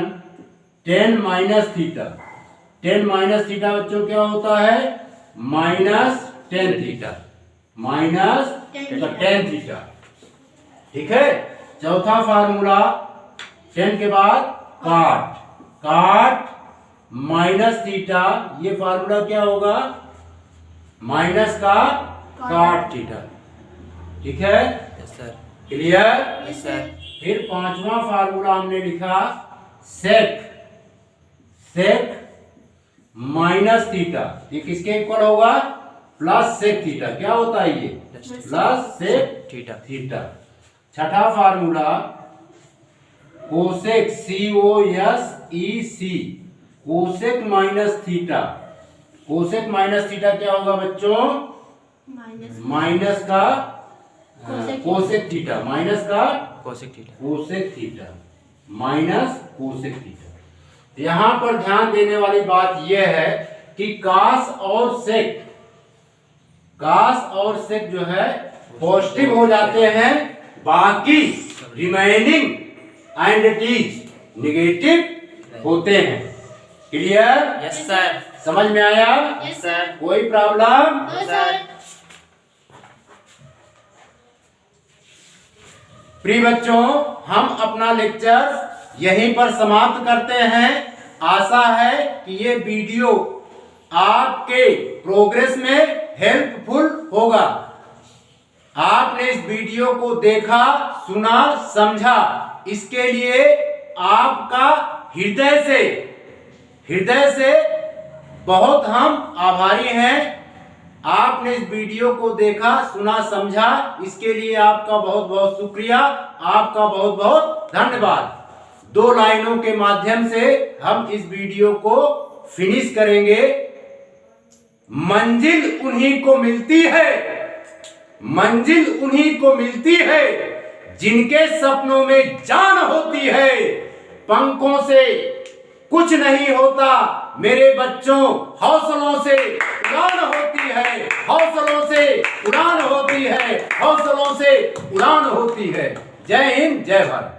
tan minus theta, tan minus theta बच्चों क्या होता है, minus tan theta, minus tan theta. ठीक है। चौथा फार्मूला tan के बाद काट काट माइनस थीटा, ये फार्मूला क्या होगा, माइनस का काट थीटा। ठीक है। Yes sir clear? Yes sir फिर पांचवा फार्मूला हमने लिखा सेक सेक माइनस थीटा, ये किसके इक्वल होगा, प्लस सेक थीटा। क्या होता है ये, प्लस सेक थीटा थीटा। छठा formula cosec COSEC cosec minus theta, cosec minus theta क्या होगा बच्चों, माइनस माइनस का कोसेक कोसेक थीटा, माइनस का cosec theta cosec theta, minus cosec theta. यहां पर ध्यान देने वाली बात यह है कि कास और सेक, कास और सेक जो है पॉजिटिव हो जाते हैं, बाकी रिमेनिंग एंटिटीज नेगेटिव होते हैं। क्लियर? यस सर समझ में आया? Yes sir. कोई प्रॉब्लम? No sir. प्रिय बच्चों, हम अपना लेक्चर यहीं पर समाप्त करते हैं। आशा है कि ये वीडियो आपके प्रोग्रेस में हेल्पफुल होगा। आपने इस वीडियो को देखा, सुना, समझा, इसके लिए आपका हृदय से बहुत हम आभारी हैं। आपने इस वीडियो को देखा, सुना, समझा, इसके लिए आपका बहुत बहुत शुक्रिया, आपका बहुत बहुत धन्यवाद। 2 लाइनों के माध्यम से हम इस वीडियो को फिनिश करेंगे। मंजिल उन्हीं को मिलती है, मंजिल उन्हीं को मिलती है जिनके सपनों में जान होती है। पंखों से कुछ नहीं होता मेरे बच्चों, हौसलों से उड़ान होती है, हौसलों से उड़ान होती है, हौसलों से उड़ान होती है। जय हिंद, जय भारत।